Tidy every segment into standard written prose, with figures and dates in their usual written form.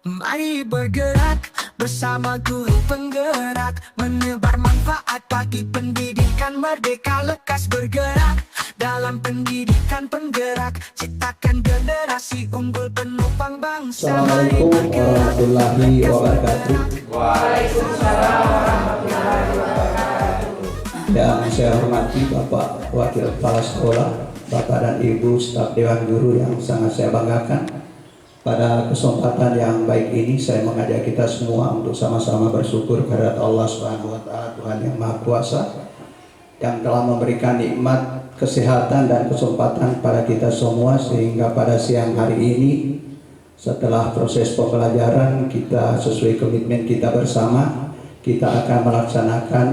Mari bergerak bersama guru penggerak, menebar manfaat bagi pendidikan merdeka. Lekas bergerak dalam pendidikan penggerak, ciptakan generasi unggul penopang bangsa. Assalamualaikum warahmatullahi wabarakatuh. Waalaikumsalam warahmatullahi wabarakatuh. Yang saya hormati Bapak Wakil Kepala Sekolah, Bapak dan Ibu staf Dewan Guru yang sangat saya banggakan. Pada kesempatan yang baik ini saya mengajak kita semua untuk sama-sama bersyukur kepada Allah Subhanahu wa taala, Tuhan yang Maha Kuasa yang telah memberikan nikmat kesehatan dan kesempatan pada kita semua, sehingga pada siang hari ini setelah proses pembelajaran kita sesuai komitmen kita bersama, kita akan melaksanakan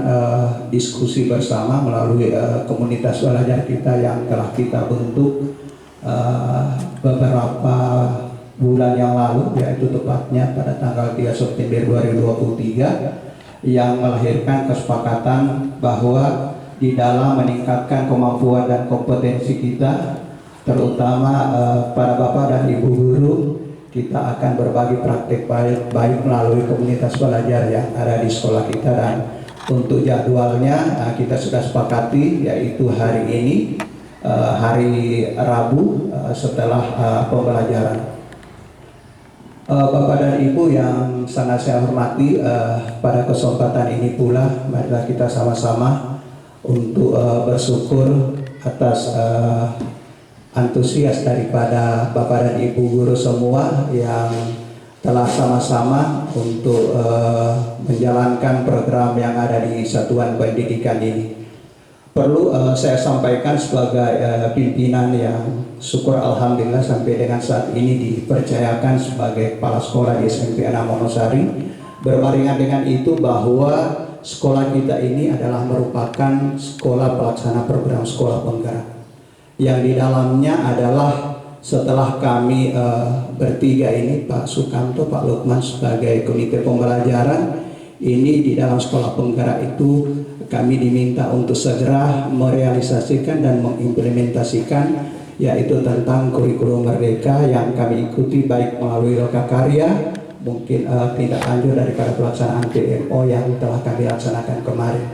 diskusi bersama melalui komunitas belajar kita yang telah kita bentuk beberapa bulan yang lalu, yaitu tepatnya pada tanggal 3 September 2023, yang melahirkan kesepakatan bahwa di dalam meningkatkan kemampuan dan kompetensi kita, terutama para Bapak dan Ibu guru, kita akan berbagi praktik baik melalui komunitas belajar yang ada di sekolah kita. Dan untuk jadwalnya kita sudah sepakati, yaitu hari ini hari Rabu setelah pembelajaran. Bapak dan Ibu yang sangat saya hormati, pada kesempatan ini pula marilah kita sama-sama untuk bersyukur atas antusias daripada Bapak dan Ibu guru semua yang telah sama-sama untuk menjalankan program yang ada di satuan pendidikan ini. Perlu saya sampaikan sebagai pimpinan yang syukur alhamdulillah sampai dengan saat ini dipercayakan sebagai kepala sekolah di SMP 6 Wonosari. Berbarengan dengan itu bahwa sekolah kita ini adalah merupakan sekolah pelaksana program sekolah penggerak, yang di dalamnya adalah setelah kami bertiga ini, Pak Sukanto, Pak Lukman sebagai komite pembelajaran ini, di dalam sekolah penggerak itu kami diminta untuk segera merealisasikan dan mengimplementasikan, yaitu tentang kurikulum merdeka yang kami ikuti baik melalui lokakarya, mungkin tindak lanjut daripada pelaksanaan PMO yang telah kami laksanakan kemarin.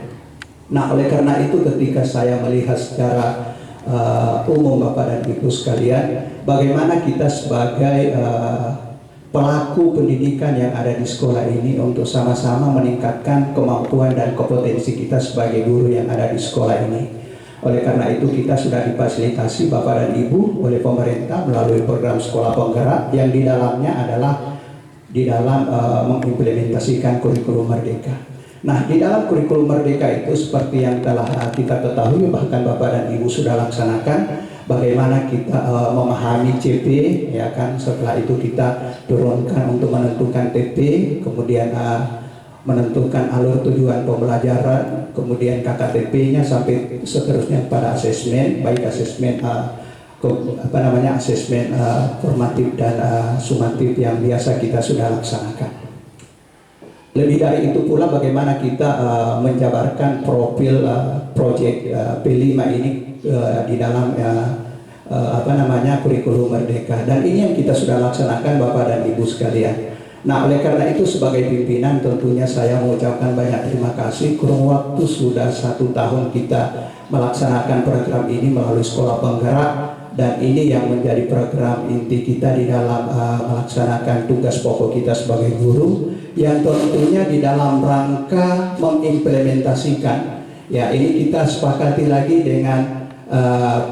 Nah, oleh karena itu ketika saya melihat secara umum Bapak dan Ibu sekalian, bagaimana kita sebagai pelaku pendidikan yang ada di sekolah ini untuk sama-sama meningkatkan kemampuan dan kompetensi kita sebagai guru yang ada di sekolah ini. Oleh karena itu kita sudah difasilitasi Bapak dan Ibu oleh pemerintah melalui program sekolah penggerak yang di dalamnya adalah di dalam mengimplementasikan kurikulum merdeka. Nah, di dalam kurikulum merdeka itu seperti yang telah kita ketahui, bahkan Bapak dan Ibu sudah laksanakan, bagaimana kita memahami CP, ya kan. Setelah itu kita turunkan untuk menentukan TP, kemudian menentukan alur tujuan pembelajaran, kemudian KKTP-nya sampai seterusnya pada asesmen, baik asesmen asesmen formatif dan sumatif yang biasa kita sudah laksanakan. Lebih dari itu pula bagaimana kita menjabarkan profil proyek P5 ini di dalam kurikulum merdeka, dan ini yang kita sudah laksanakan Bapak dan Ibu sekalian. Nah, oleh karena itu sebagai pimpinan tentunya saya mengucapkan banyak terima kasih. Kurun waktu sudah 1 tahun kita melaksanakan program ini melalui sekolah penggerak, dan ini yang menjadi program inti kita di dalam melaksanakan tugas pokok kita sebagai guru, yang tentunya di dalam rangka mengimplementasikan, ya ini kita sepakati lagi dengan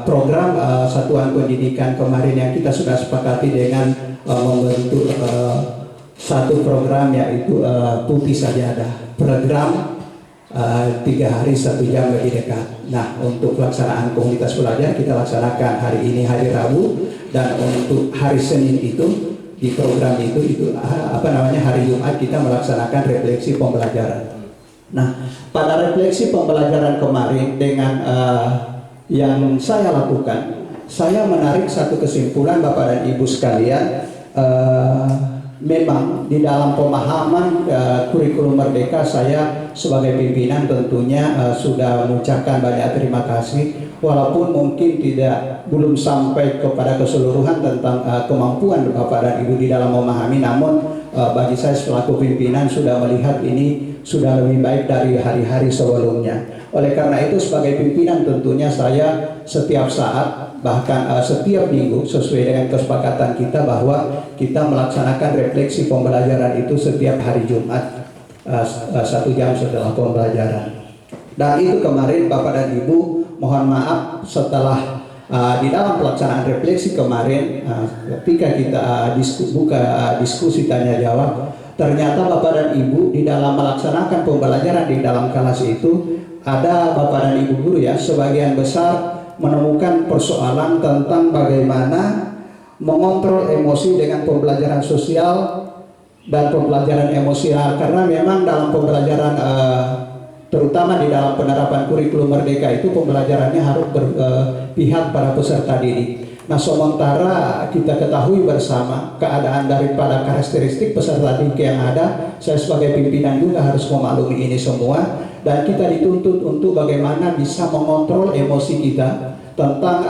program satuan pendidikan kemarin yang kita sudah sepakati dengan membentuk satu program, yaitu Putih Sajadah, program 3 hari 1 jam lebih dekat. Nah, untuk pelaksanaan komunitas belajar kita laksanakan hari ini hari Rabu, dan untuk hari Senin itu di program itu hari Jumat kita melaksanakan refleksi pembelajaran. Nah, pada refleksi pembelajaran kemarin dengan yang saya lakukan, saya menarik satu kesimpulan Bapak dan Ibu sekalian. Memang di dalam pemahaman kurikulum merdeka, saya sebagai pimpinan tentunya sudah mengucapkan banyak terima kasih walaupun mungkin belum sampai kepada keseluruhan tentang kemampuan Bapak dan Ibu di dalam memahami, namun bagi saya selaku pimpinan sudah melihat ini sudah lebih baik dari hari-hari sebelumnya. Oleh karena itu sebagai pimpinan tentunya saya setiap saat, bahkan setiap minggu sesuai dengan kesepakatan kita bahwa kita melaksanakan refleksi pembelajaran itu setiap hari Jumat 1 jam setelah pembelajaran. Dan itu kemarin Bapak dan Ibu, mohon maaf setelah di dalam pelaksanaan refleksi kemarin ketika kita buka diskusi tanya jawab, ternyata Bapak dan Ibu di dalam melaksanakan pembelajaran di dalam kelas itu ada Bapak dan Ibu guru ya, sebagian besar menemukan persoalan tentang bagaimana mengontrol emosi dengan pembelajaran sosial dan pembelajaran emosional, karena memang dalam pembelajaran terutama di dalam penerapan kurikulum Merdeka itu pembelajarannya harus berpihak pada peserta didik. Nah, sementara kita ketahui bersama keadaan daripada karakteristik peserta didik yang ada, saya sebagai pimpinan juga harus memaklumi ini semua, dan kita dituntut untuk bagaimana bisa mengontrol emosi kita tentang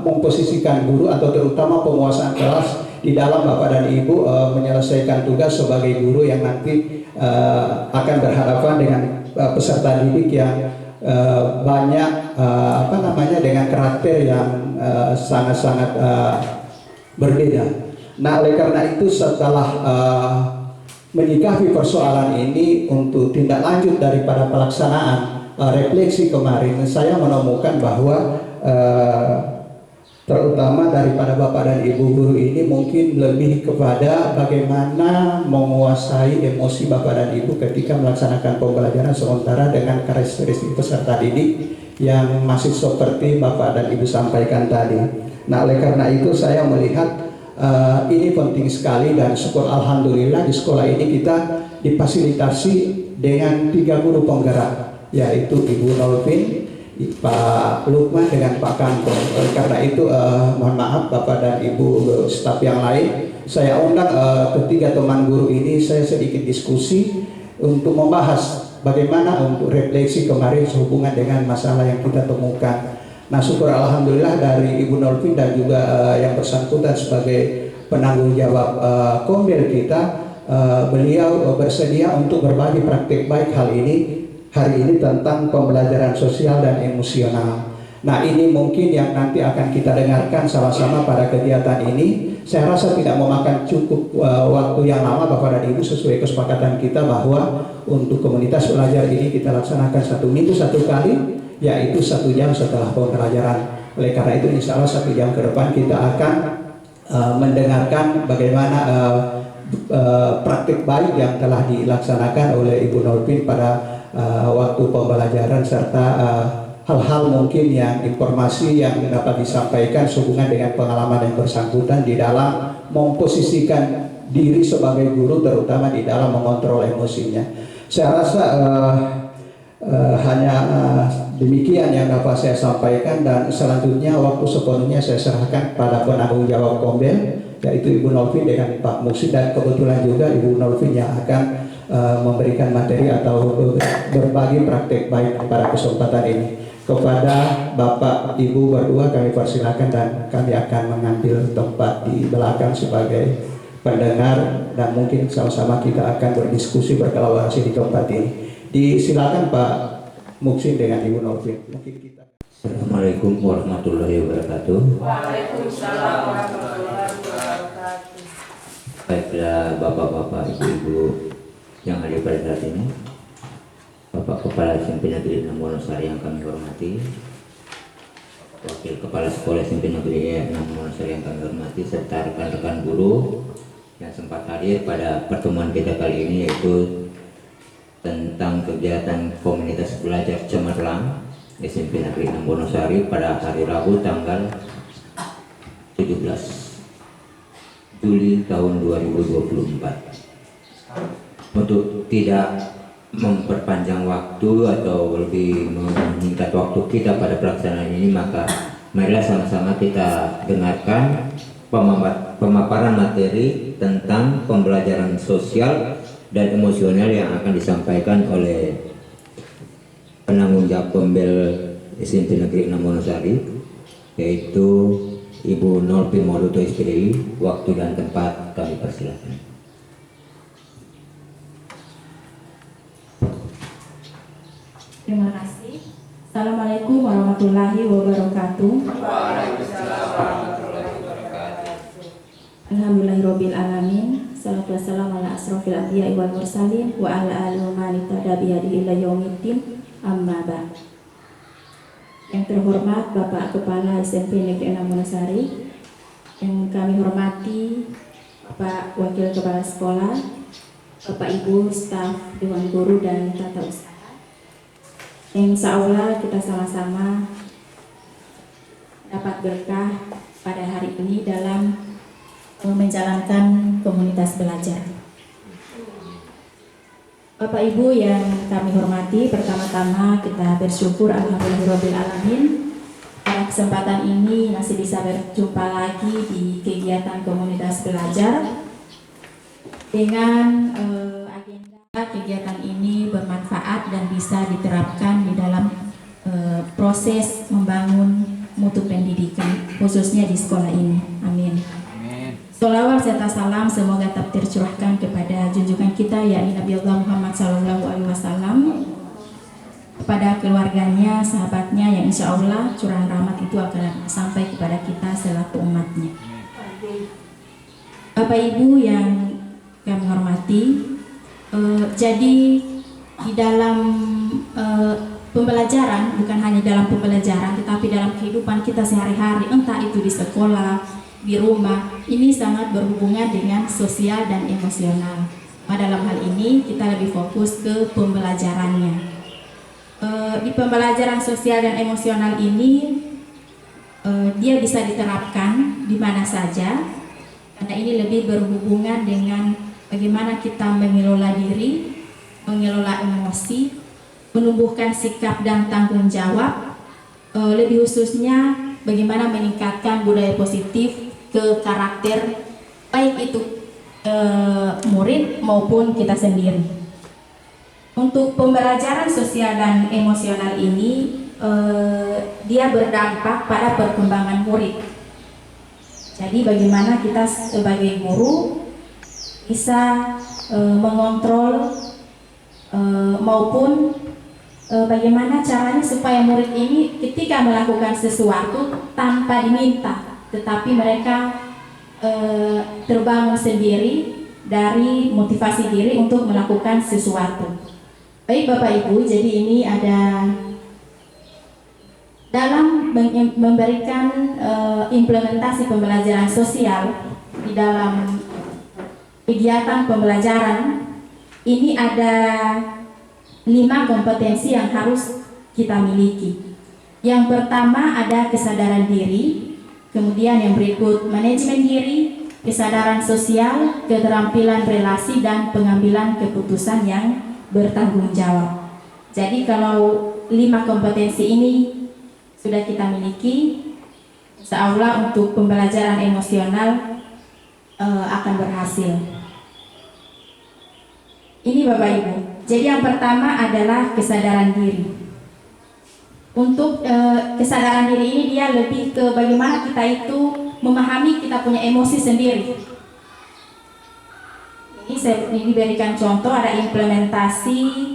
memposisikan guru atau terutama penguasaan kelas di dalam Bapak dan Ibu menyelesaikan tugas sebagai guru yang nanti akan berhadapan dengan peserta didik yang banyak dengan karakter yang sangat-sangat berbeda. Nah, oleh karena itu setelah menyikapi persoalan ini untuk tindak lanjut daripada pelaksanaan refleksi kemarin, saya menemukan bahwa terutama daripada Bapak dan Ibu guru ini mungkin lebih kepada bagaimana menguasai emosi Bapak dan Ibu ketika melaksanakan pembelajaran, sementara dengan karakteristik peserta didik yang masih seperti Bapak dan Ibu sampaikan tadi. Nah, oleh karena itu saya melihat ini penting sekali, dan syukur alhamdulillah di sekolah ini kita difasilitasi dengan 3 guru penggerak, yaitu Ibu Nolvin, Pak Lukman dengan Pak Kantong. Oleh karena itu mohon maaf Bapak dan Ibu staf yang lain, saya undang ketiga teman guru ini, saya sedikit diskusi untuk membahas bagaimana untuk refleksi kemarin sehubungan dengan masalah yang kita temukan. Nah, syukur alhamdulillah dari Ibu Nolvin dan juga yang bersangkutan sebagai penanggung jawab Kombel kita, beliau bersedia untuk berbagi praktik baik hari ini tentang pembelajaran sosial dan emosional. Nah, ini mungkin yang nanti akan kita dengarkan sama-sama pada kegiatan ini. Saya rasa tidak memakan cukup waktu yang lama Bapak dan Ibu, sesuai kesepakatan kita bahwa untuk komunitas belajar ini kita laksanakan 1 minggu 1 kali, yaitu 1 jam setelah pembelajaran. Oleh karena itu insya Allah 1 jam ke depan kita akan mendengarkan bagaimana praktik baik yang telah dilaksanakan oleh Ibu Nolvin pada waktu pembelajaran, serta hal-hal mungkin yang informasi yang dapat disampaikan sehubungan dengan pengalaman yang bersangkutan di dalam memposisikan diri sebagai guru, terutama di dalam mengontrol emosinya. Saya rasa hanya demikian yang dapat saya sampaikan, dan selanjutnya waktu sepenuhnya saya serahkan pada penanggung jawab Kombel, yaitu Ibu Nolvin dengan Pak Musi, dan kebetulan juga Ibu Nolvin yang akan memberikan materi atau berbagi praktek baik pada kesempatan ini. Kepada Bapak Ibu berdua kami persilakan, dan kami akan mengambil tempat di belakang sebagai pendengar, dan mungkin sama-sama kita akan berdiskusi berkolaborasi di tempat ini. Disilakan Pak Muksin dengan Ibu Nolvin. Mungkin kita. Assalamualaikum warahmatullahi wabarakatuh. Waalaikumsalam warahmatullahi wabarakatuh. Baiklah Bapak-bapak, Ibu-ibu yang hadir pada saat ini, Bapak Kepala SMP Negeri 6 Wonosari yang kami hormati, Wakil Kepala Sekolah SMP Negeri 6 Wonosari yang kami hormati, serta rekan-rekan guru yang sempat hadir pada pertemuan kita kali ini, yaitu tentang kegiatan komunitas belajar cemerlang SMP Negeri 6 Wonosari pada hari Rabu tanggal 17 Juli tahun 2024. Untuk tidak memperpanjang waktu atau lebih meningkat waktu kita pada pelaksanaan ini, maka marilah sama-sama kita dengarkan pemaparan materi tentang pembelajaran sosial dan emosional yang akan disampaikan oleh penanggung jawab Kombel SMP Negeri 6 Wonosari, yaitu Ibu Nolpi Mauluto SPDI. Waktu dan tempat kami persilakan. Terima kasih. Assalamualaikum warahmatullahi wabarakatuh. Alhamdulillahirabbil alamin. Salatu wassalamu ala asrofil anbiya'i wal mursalin wa ala alihi wa man ittaba bihadihi ila yaumiddin. Amma ba'd. Yang terhormat Bapak Kepala SMP Negeri 6 Wonosari, yang kami hormati Bapak Wakil Kepala Sekolah, Bapak Ibu staf Dewan Guru dan Tata Usaha, yang insya Allah kita sama-sama dapat berkah pada hari ini dalam menjalankan komunitas belajar. Bapak Ibu yang kami hormati, pertama-tama kita bersyukur alhamdulillahirabbil alamin pada kesempatan ini masih bisa berjumpa lagi di kegiatan komunitas belajar dengan agenda kegiatan ini bermanfaat dan bisa diterapkan di dalam proses membangun mutu pendidikan khususnya di sekolah ini. Amin. Sholawat serta salam semoga tetap tercurahkan kepada junjungan kita yakni Nabi Allah Muhammad SAW, kepada keluarganya, sahabatnya yang insya Allah curahan rahmat itu akan sampai kepada kita selaku umatnya. Bapak Ibu yang kami hormati, jadi di dalam pembelajaran, bukan hanya dalam pembelajaran tetapi dalam kehidupan kita sehari-hari, entah itu di sekolah, di rumah, ini sangat berhubungan dengan sosial dan emosional. Dalam hal ini kita lebih fokus ke pembelajarannya. Di pembelajaran sosial dan emosional ini dia bisa diterapkan di mana saja, karena ini lebih berhubungan dengan bagaimana kita mengelola diri, mengelola emosi, menumbuhkan sikap dan tanggung jawab, lebih khususnya bagaimana meningkatkan budaya positif ke karakter baik itu murid maupun kita sendiri. Untuk pembelajaran sosial dan emosional ini dia berdampak pada perkembangan murid. Jadi bagaimana kita sebagai guru bisa mengontrol maupun bagaimana caranya supaya murid ini ketika melakukan sesuatu tanpa diminta, tetapi mereka terbangun sendiri dari motivasi diri untuk melakukan sesuatu. Baik Bapak Ibu, jadi ini ada dalam memberikan implementasi pembelajaran sosial di dalam kegiatan pembelajaran ini ada 5 kompetensi yang harus kita miliki. Yang pertama ada kesadaran diri, kemudian yang berikut manajemen diri, kesadaran sosial, keterampilan relasi, dan pengambilan keputusan yang bertanggung jawab. Jadi kalau 5 kompetensi ini sudah kita miliki, insya Allah untuk pembelajaran emosional akan berhasil. Ini Bapak Ibu. Jadi yang pertama adalah kesadaran diri. Untuk kesadaran diri ini dia lebih ke bagaimana kita itu memahami kita punya emosi sendiri. Ini saya diberikan contoh, ada implementasi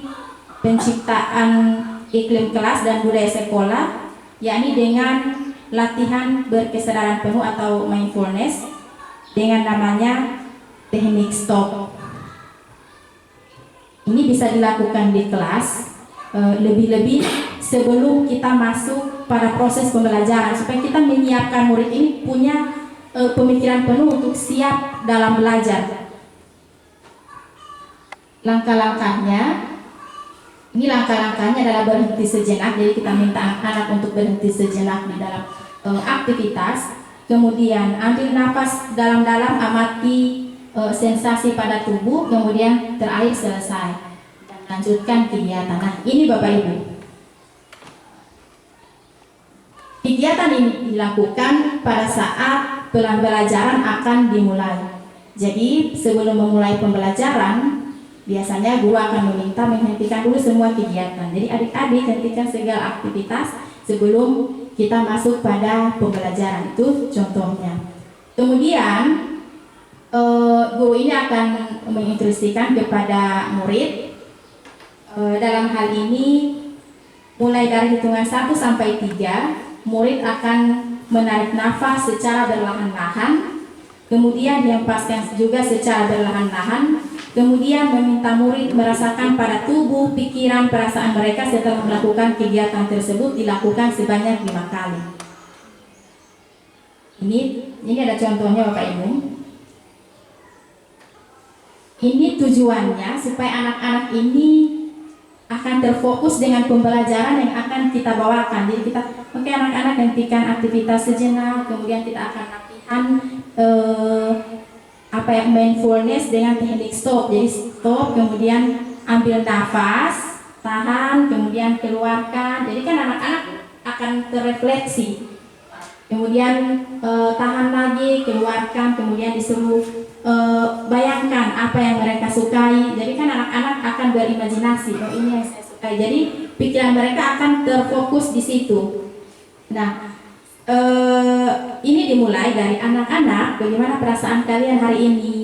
penciptaan iklim kelas dan budaya sekolah, yakni dengan latihan berkesadaran penuh atau mindfulness dengan namanya teknik stop. Ini bisa dilakukan di kelas, lebih-lebih sebelum kita masuk pada proses pembelajaran, supaya kita menyiapkan murid ini punya pemikiran penuh untuk siap dalam belajar. Langkah-langkahnya, ini langkah-langkahnya adalah berhenti sejenak. Jadi kita minta anak-anak untuk berhenti sejenak di dalam aktivitas. Kemudian ambil nafas dalam-dalam, amati sensasi pada tubuh, kemudian terakhir selesai dan lanjutkan kegiatan. Nah, ini Bapak Ibu. Kegiatan ini dilakukan pada saat pembelajaran akan dimulai. Jadi sebelum memulai pembelajaran, biasanya guru akan meminta menghentikan dulu semua kegiatan. Jadi adik-adik hentikan segala aktivitas sebelum kita masuk pada pembelajaran. Itu contohnya. Kemudian guru ini akan menginstruksikan kepada murid. Dalam hal ini mulai dari hitungan 1 sampai 3, murid akan menarik nafas secara berlahan-lahan, kemudian dihempaskan juga secara berlahan-lahan, kemudian meminta murid merasakan pada tubuh, pikiran, perasaan mereka setelah melakukan kegiatan tersebut dilakukan sebanyak 5 kali. Ini ada contohnya Bapak Ibu. Ini tujuannya supaya anak-anak ini akan terfokus dengan pembelajaran yang akan kita bawakan. Jadi kita, oke, anak-anak hentikan aktivitas sejenak, kemudian kita akan latihan mindfulness dengan teknik stop. Jadi stop, kemudian ambil nafas, tahan, kemudian keluarkan. Jadi kan anak-anak akan terrefleksi. Kemudian tahan lagi, keluarkan, kemudian disuruh bayangkan apa yang mereka sukai. Jadi kan anak-anak akan berimajinasi, oh ini yang saya sukai. Jadi pikiran mereka akan terfokus di situ. Nah, ini dimulai dari anak-anak. Bagaimana perasaan kalian hari ini?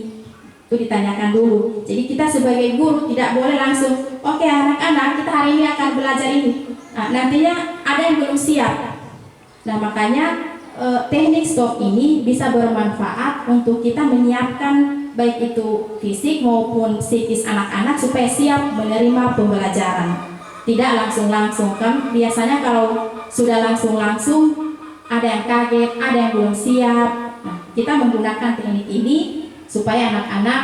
Itu ditanyakan dulu. Jadi kita sebagai guru tidak boleh langsung, oke anak-anak, kita hari ini akan belajar ini. Nah, nantinya ada yang belum siap. Nah, makanya teknik stop ini bisa bermanfaat untuk kita menyiapkan baik itu fisik maupun psikis anak-anak supaya siap menerima pembelajaran. Tidak langsung-langsung, kan biasanya kalau sudah langsung-langsung ada yang kaget, ada yang belum siap. Nah, kita menggunakan teknik ini supaya anak-anak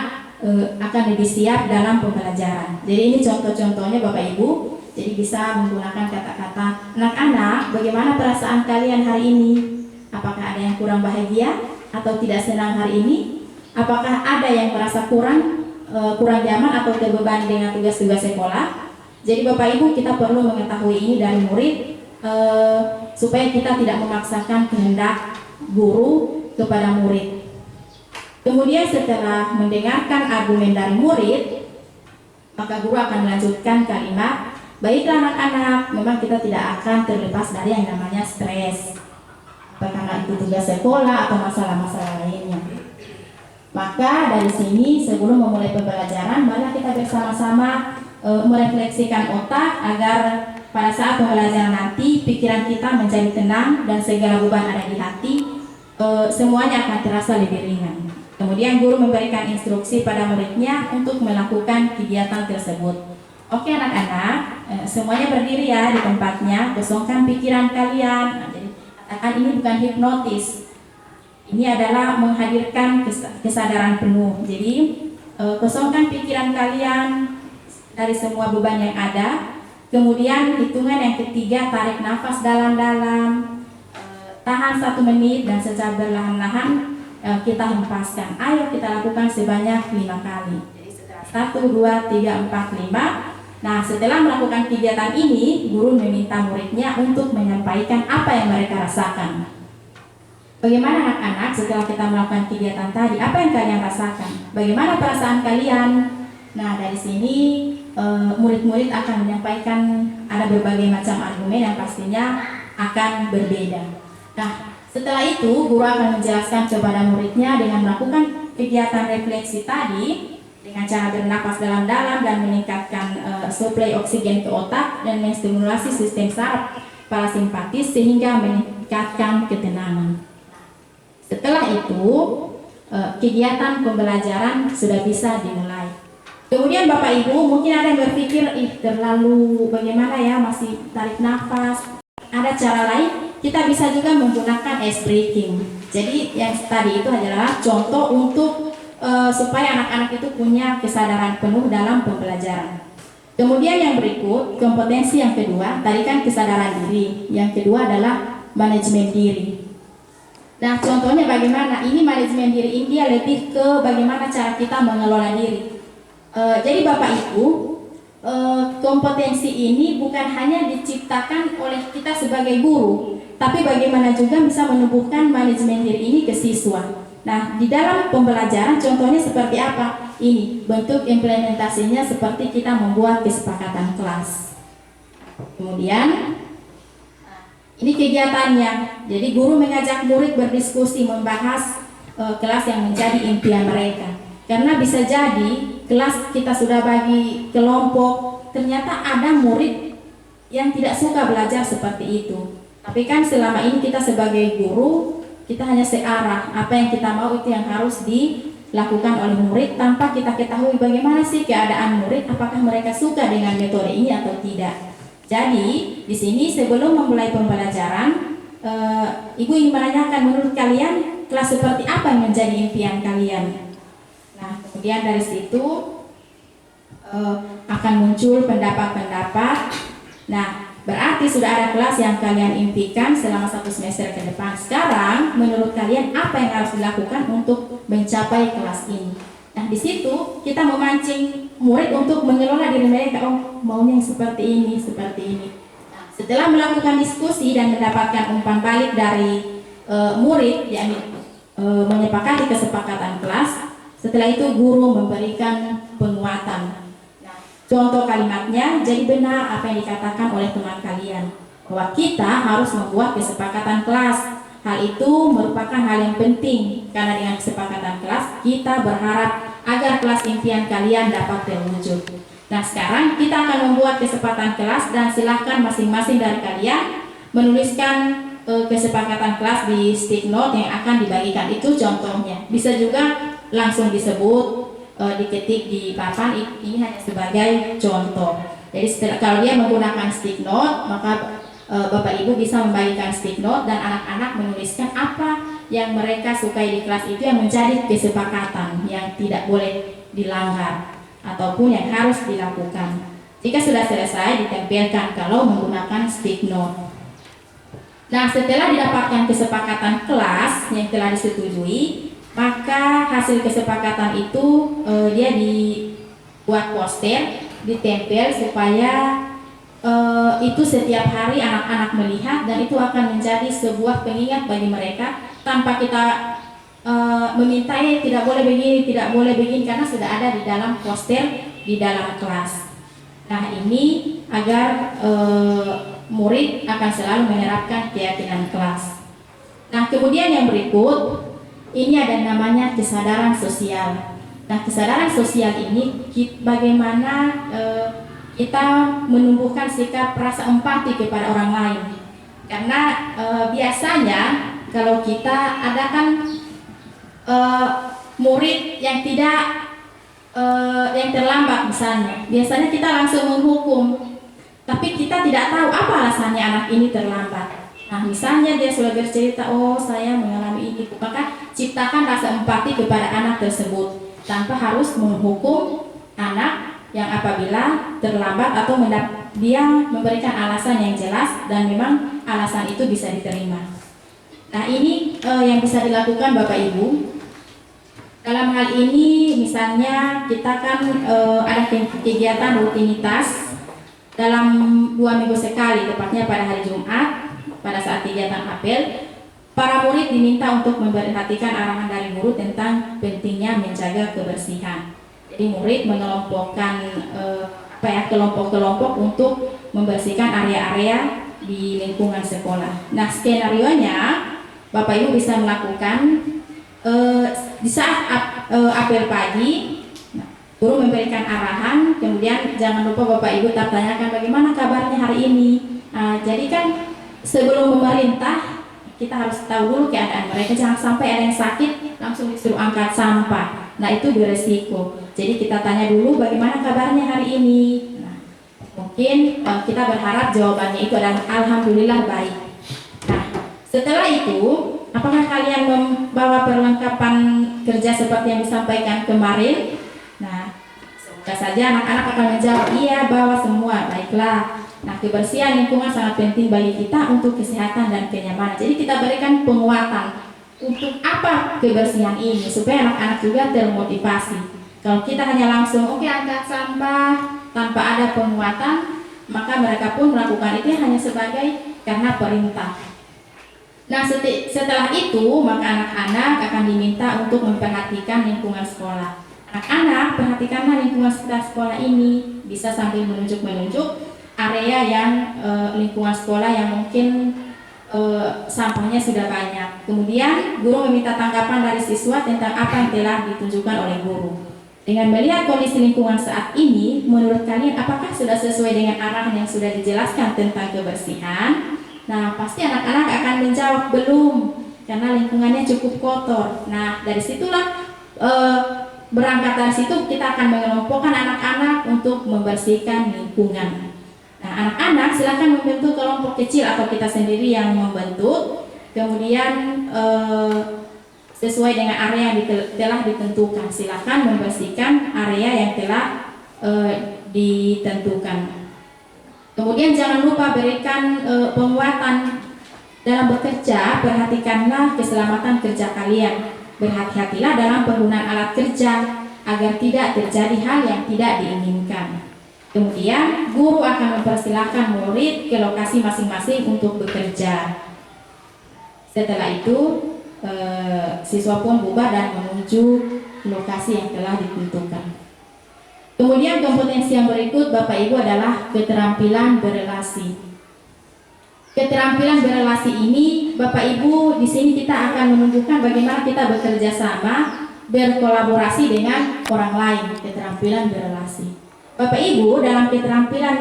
akan lebih siap dalam pembelajaran. Jadi ini contoh-contohnya Bapak Ibu. Jadi bisa menggunakan kata-kata, anak-anak, bagaimana perasaan kalian hari ini? Apakah ada yang kurang bahagia atau tidak senang hari ini? Apakah ada yang merasa kurang nyaman atau terbebani dengan tugas-tugas sekolah? Jadi Bapak Ibu, kita perlu mengetahui ini dari murid supaya kita tidak memaksakan kehendak guru kepada murid. Kemudian setelah mendengarkan argumen dari murid, maka guru akan melanjutkan kalimat, baiklah anak-anak, memang kita tidak akan terlepas dari yang namanya stres, karena itu tugas sekolah atau masalah-masalah lainnya. Maka dari sini sebelum memulai pembelajaran, mari kita bersama-sama merefleksikan otak agar pada saat pembelajaran nanti pikiran kita menjadi tenang dan segala beban ada di hati semuanya akan terasa lebih ringan. Kemudian guru memberikan instruksi pada muridnya untuk melakukan kegiatan tersebut. Oke anak-anak, semuanya berdiri ya di tempatnya, kosongkan pikiran kalian. Nah, jadi katakan ini bukan hipnotis, ini adalah menghadirkan kesadaran penuh. Jadi kosongkan pikiran kalian dari semua beban yang ada. Kemudian hitungan yang ketiga, tarik nafas dalam-dalam, tahan 1 menit dan secara berlahan-lahan kita hempaskan. Ayo kita lakukan sebanyak 5 kali. Jadi setelah 1, 2, 3, 4, 5. Nah, setelah melakukan kegiatan ini, guru meminta muridnya untuk menyampaikan apa yang mereka rasakan. Bagaimana anak-anak setelah kita melakukan kegiatan tadi? Apa yang kalian rasakan? Bagaimana perasaan kalian? Nah, dari sini murid-murid akan menyampaikan ada berbagai macam argumen yang pastinya akan berbeda. Nah, setelah itu guru akan menjelaskan kepada muridnya dengan melakukan kegiatan refleksi tadi dengan cara bernapas dalam-dalam dan meningkatkan suplai oksigen ke otak dan menstimulasi sistem saraf parasimpatis sehingga meningkatkan ketenangan. Setelah itu kegiatan pembelajaran sudah bisa dimulai. Kemudian Bapak Ibu mungkin ada yang berpikir terlalu bagaimana ya, masih tarik nafas. Ada cara lain, kita bisa juga menggunakan ice breathing. Jadi yang tadi itu adalah contoh untuk supaya anak-anak itu punya kesadaran penuh dalam pembelajaran. Kemudian yang berikut, kompetensi yang kedua, tadi kan kesadaran diri. Yang kedua adalah manajemen diri. Nah, contohnya bagaimana? Ini manajemen diri ini dia lebih ke bagaimana cara kita mengelola diri. Jadi Bapak Ibu, kompetensi ini bukan hanya diciptakan oleh kita sebagai guru, tapi bagaimana juga bisa menumbuhkan manajemen diri ini ke siswa. Nah, di dalam pembelajaran contohnya seperti apa? Ini bentuk implementasinya seperti kita membuat kesepakatan kelas. Kemudian Ini kegiatannya. Jadi guru mengajak murid berdiskusi membahas kelas yang menjadi impian mereka. Karena bisa jadi kelas kita sudah bagi kelompok, ternyata ada murid yang tidak suka belajar seperti itu. Tapi kan selama ini kita sebagai guru, kita hanya searah, apa yang kita mau itu yang harus dilakukan oleh murid tanpa kita ketahui bagaimana sih keadaan murid, apakah mereka suka dengan metode ini atau tidak. Jadi di sini sebelum memulai pembelajaran, Ibu ingin menanyakan menurut kalian kelas seperti apa yang menjadi impian kalian. Nah, kemudian dari situ akan muncul pendapat-pendapat. Nah, berarti sudah ada kelas yang kalian impikan selama 1 semester ke depan. Sekarang, menurut kalian apa yang harus dilakukan untuk mencapai kelas ini? Nah, di situ kita memancing murid untuk mengelola diri mereka. Oh, maunya yang seperti ini, seperti ini. Nah, setelah melakukan diskusi dan mendapatkan umpan balik dari murid, yakni menyepakati kesepakatan kelas, setelah itu guru memberikan penguatan. Contoh kalimatnya, jadi benar apa yang dikatakan oleh teman kalian, bahwa kita harus membuat kesepakatan kelas. Hal itu merupakan hal yang penting, karena dengan kesepakatan kelas, kita berharap agar kelas impian kalian dapat terwujud. Nah, sekarang kita akan membuat kesepakatan kelas dan silahkan masing-masing dari kalian menuliskan kesepakatan kelas di stick note yang akan dibagikan. Itu contohnya. Bisa juga langsung disebut, diketik di papan, ini hanya sebagai contoh. Jadi kalau dia menggunakan stick note, maka Bapak Ibu bisa membagikan stick note dan anak-anak menuliskan apa yang mereka sukai di kelas itu yang menjadi kesepakatan yang tidak boleh dilanggar ataupun yang harus dilakukan. Jika sudah selesai, ditempelkan kalau menggunakan stick note. Nah, setelah didapatkan kesepakatan kelas yang telah disetujui, maka hasil kesepakatan itu dia dibuat poster, ditempel supaya itu setiap hari anak-anak melihat dan itu akan menjadi sebuah pengingat bagi mereka tanpa kita meminta tidak boleh begini karena sudah ada di dalam poster di dalam kelas. Nah, ini agar murid akan selalu menerapkan keyakinan kelas. Nah, kemudian yang berikut ini ada namanya kesadaran sosial. Nah, kesadaran sosial ini bagaimana kita menumbuhkan sikap rasa empati kepada orang lain. Karena biasanya kalau kita ada kan murid yang yang terlambat misalnya, biasanya kita langsung menghukum. Tapi kita tidak tahu apa alasannya anak ini terlambat. Nah, misalnya dia sudah bercerita, oh saya mengalami ini, maka ciptakan rasa empati kepada anak tersebut tanpa harus menghukum anak yang apabila terlambat atau dia memberikan alasan yang jelas dan memang alasan itu bisa diterima. Nah, ini yang bisa dilakukan Bapak Ibu. Dalam hal ini misalnya kita kan ada kegiatan rutinitas dalam 2 minggu sekali, tepatnya pada hari Jumat. Pada saat kegiatan apel, para murid diminta untuk memperhatikan arahan dari guru tentang pentingnya menjaga kebersihan. Jadi murid mengelompokkan kelompok-kelompok untuk membersihkan area-area di lingkungan sekolah. Nah, skenarionya Bapak Ibu bisa melakukan di saat apel pagi, guru memberikan arahan, kemudian jangan lupa Bapak Ibu tanyakan bagaimana kabarnya hari ini. Jadi kan sebelum memerintah, kita harus tahu dulu keadaan mereka. Jangan sampai ada yang sakit langsung disuruh angkat sampah. Nah, itu beresiko. Jadi kita tanya dulu bagaimana kabarnya hari ini. Nah, mungkin kita berharap jawabannya itu adalah alhamdulillah baik. Nah, setelah itu, apakah kalian membawa perlengkapan kerja seperti yang disampaikan kemarin? Nah, semoga saja anak-anak akan menjawab iya, bawa semua. Baiklah. Nah, kebersihan lingkungan sangat penting bagi kita untuk kesehatan dan kenyamanan. Jadi kita berikan penguatan untuk apa kebersihan ini supaya anak-anak juga termotivasi. Kalau kita hanya langsung angkat sampah tanpa ada penguatan, maka mereka pun melakukan itu hanya sebagai karena perintah. Nah, setelah itu maka anak-anak akan diminta untuk memperhatikan lingkungan sekolah. Anak-anak, perhatikanlah lingkungan sekitar sekolah ini, bisa sambil menunjuk-menunjuk area yang lingkungan sekolah yang mungkin sampahnya sudah banyak. Kemudian guru meminta tanggapan dari siswa tentang apa yang telah ditunjukkan oleh guru. Dengan melihat kondisi lingkungan saat ini, menurut kalian apakah sudah sesuai dengan arahan yang sudah dijelaskan tentang kebersihan? Nah, pasti anak-anak akan menjawab belum, karena lingkungannya cukup kotor. Nah, dari situlah berangkat dari situ kita akan mengelompokkan anak-anak untuk membersihkan lingkungan. Nah, anak-anak silakan membentuk kelompok kecil atau kita sendiri yang membentuk. Kemudian sesuai dengan area yang telah ditentukan, silakan membersihkan area yang telah ditentukan. Kemudian jangan lupa berikan penguatan dalam bekerja. Perhatikanlah keselamatan kerja kalian. Berhati-hatilah dalam penggunaan alat kerja agar tidak terjadi hal yang tidak diinginkan. Kemudian guru akan mempersilahkan murid ke lokasi masing-masing untuk bekerja. Setelah itu siswa pun bubar dan menuju lokasi yang telah ditentukan. Kemudian kompetensi yang berikut Bapak Ibu adalah keterampilan berelasi. Keterampilan berelasi ini Bapak Ibu di sini kita akan menunjukkan bagaimana kita bekerja sama, berkolaborasi dengan orang lain. Keterampilan berelasi. Bapak Ibu dalam keterampilan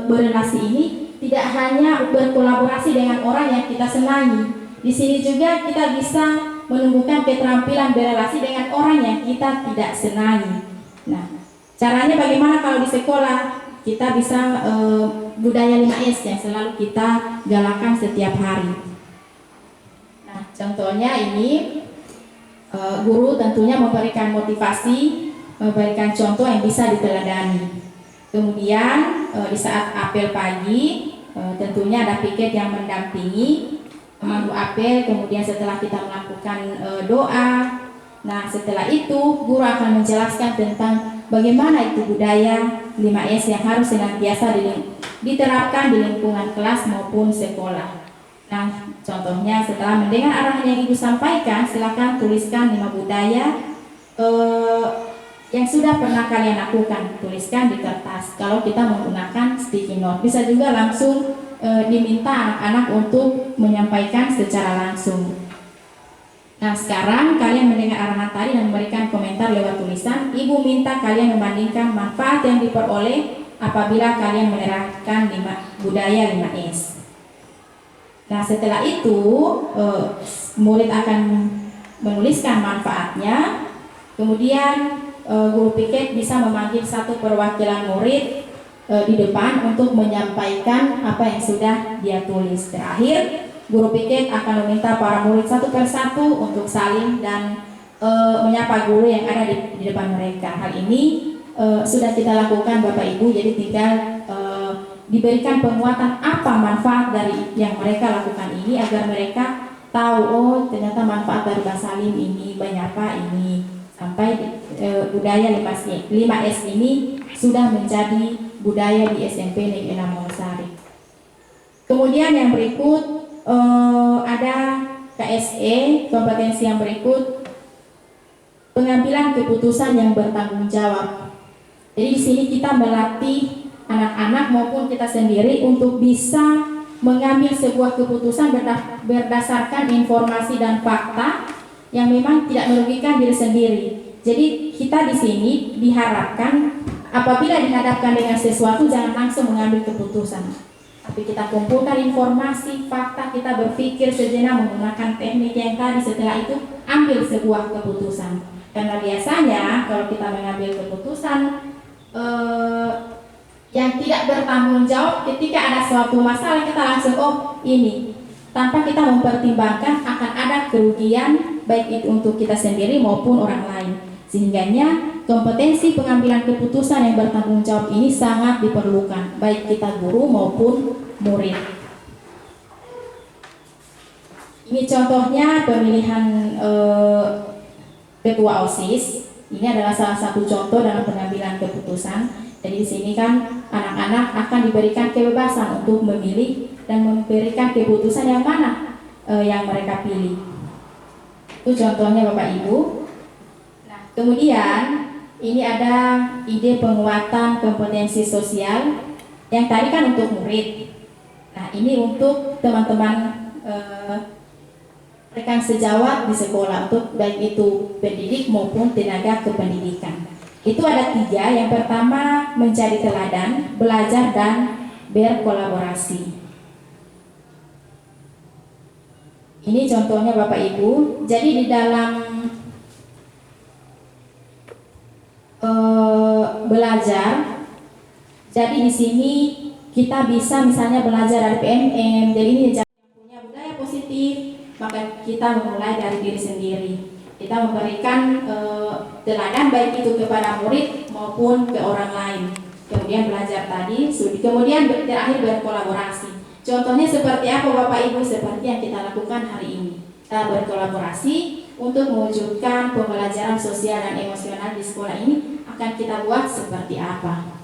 berelasi ini tidak hanya berkolaborasi dengan orang yang kita senangi. Di sini juga kita bisa menumbuhkan keterampilan berelasi dengan orang yang kita tidak senangi. Nah, caranya bagaimana kalau di sekolah kita bisa budaya 5S yang selalu kita galakan setiap hari. Nah, contohnya ini guru tentunya memberikan motivasi, memberikan contoh yang bisa diteladani. Kemudian di saat apel pagi tentunya ada piket yang mendampingi pemandu apel. Kemudian setelah kita melakukan doa, nah setelah itu guru akan menjelaskan tentang bagaimana itu budaya 5S yang harus senantiasa diterapkan di lingkungan kelas maupun sekolah. Nah, contohnya setelah mendengar arahan yang Ibu sampaikan, silakan tuliskan 5 budaya yang sudah pernah kalian lakukan. Tuliskan di kertas. Kalau kita menggunakan sticky note, bisa juga langsung diminta anak-anak untuk menyampaikan secara langsung. Nah, sekarang kalian mendengar arahan tadi dan memberikan komentar lewat tulisan. Ibu minta kalian membandingkan manfaat yang diperoleh apabila kalian menerapkan budaya 5S. Nah, setelah itu murid akan menuliskan manfaatnya. Kemudian guru piket bisa memanggil satu perwakilan murid di depan untuk menyampaikan apa yang sudah dia tulis. Terakhir, guru piket akan meminta para murid satu persatu untuk saling dan menyapa guru yang ada di depan mereka. Hal ini sudah kita lakukan Bapak Ibu, jadi tinggal diberikan penguatan apa manfaat dari yang mereka lakukan ini agar mereka tahu, oh ternyata manfaat dari Basalim ini, Banyapa ini, sampai budaya 5S ini sudah menjadi budaya di SMP Negeri Elam Wonosari. Kemudian yang berikut ada KSE, kompetensi yang berikut pengambilan keputusan yang bertanggung jawab. Jadi di sini kita melatih anak-anak maupun kita sendiri untuk bisa mengambil sebuah keputusan berdasarkan informasi dan fakta yang memang tidak merugikan diri sendiri. Jadi kita di sini diharapkan apabila dihadapkan dengan sesuatu jangan langsung mengambil keputusan, tapi kita kumpulkan informasi, fakta, kita berpikir sejenak menggunakan teknik yang tadi. Setelah itu ambil sebuah keputusan. Karena biasanya kalau kita mengambil keputusan yang tidak bertanggung jawab, ketika ada suatu masalah kita langsung ini, tanpa kita mempertimbangkan akan ada kerugian baik itu untuk kita sendiri maupun orang lain. Sehingganya kompetensi pengambilan keputusan yang bertanggung jawab ini sangat diperlukan, baik kita guru maupun murid. Ini contohnya pemilihan ketua OSIS. Ini adalah salah satu contoh dalam pengambilan keputusan. Jadi di sini kan anak-anak akan diberikan kebebasan untuk memilih dan memberikan keputusan yang mana yang mereka pilih. Itu contohnya Bapak Ibu. Nah, kemudian ini ada ide penguatan kompetensi sosial yang tadi kan untuk murid. Nah, ini untuk teman-teman rekan sejawat di sekolah, untuk baik itu pendidik maupun tenaga kependidikan. Itu ada 3. Yang pertama, menjadi teladan, belajar dan berkolaborasi. Ini contohnya Bapak Ibu. Jadi di dalam belajar, jadi di sini kita bisa misalnya belajar dari PMM. Jadi ini yang punya budaya positif, maka kita memulai dari diri sendiri. Kita memberikan teladan baik itu kepada murid maupun ke orang lain. Kemudian belajar tadi, kemudian terakhir berkolaborasi. Contohnya seperti apa Bapak Ibu? Seperti yang kita lakukan hari ini. Kita berkolaborasi untuk mewujudkan pembelajaran sosial dan emosional di sekolah ini. Akan kita buat seperti apa?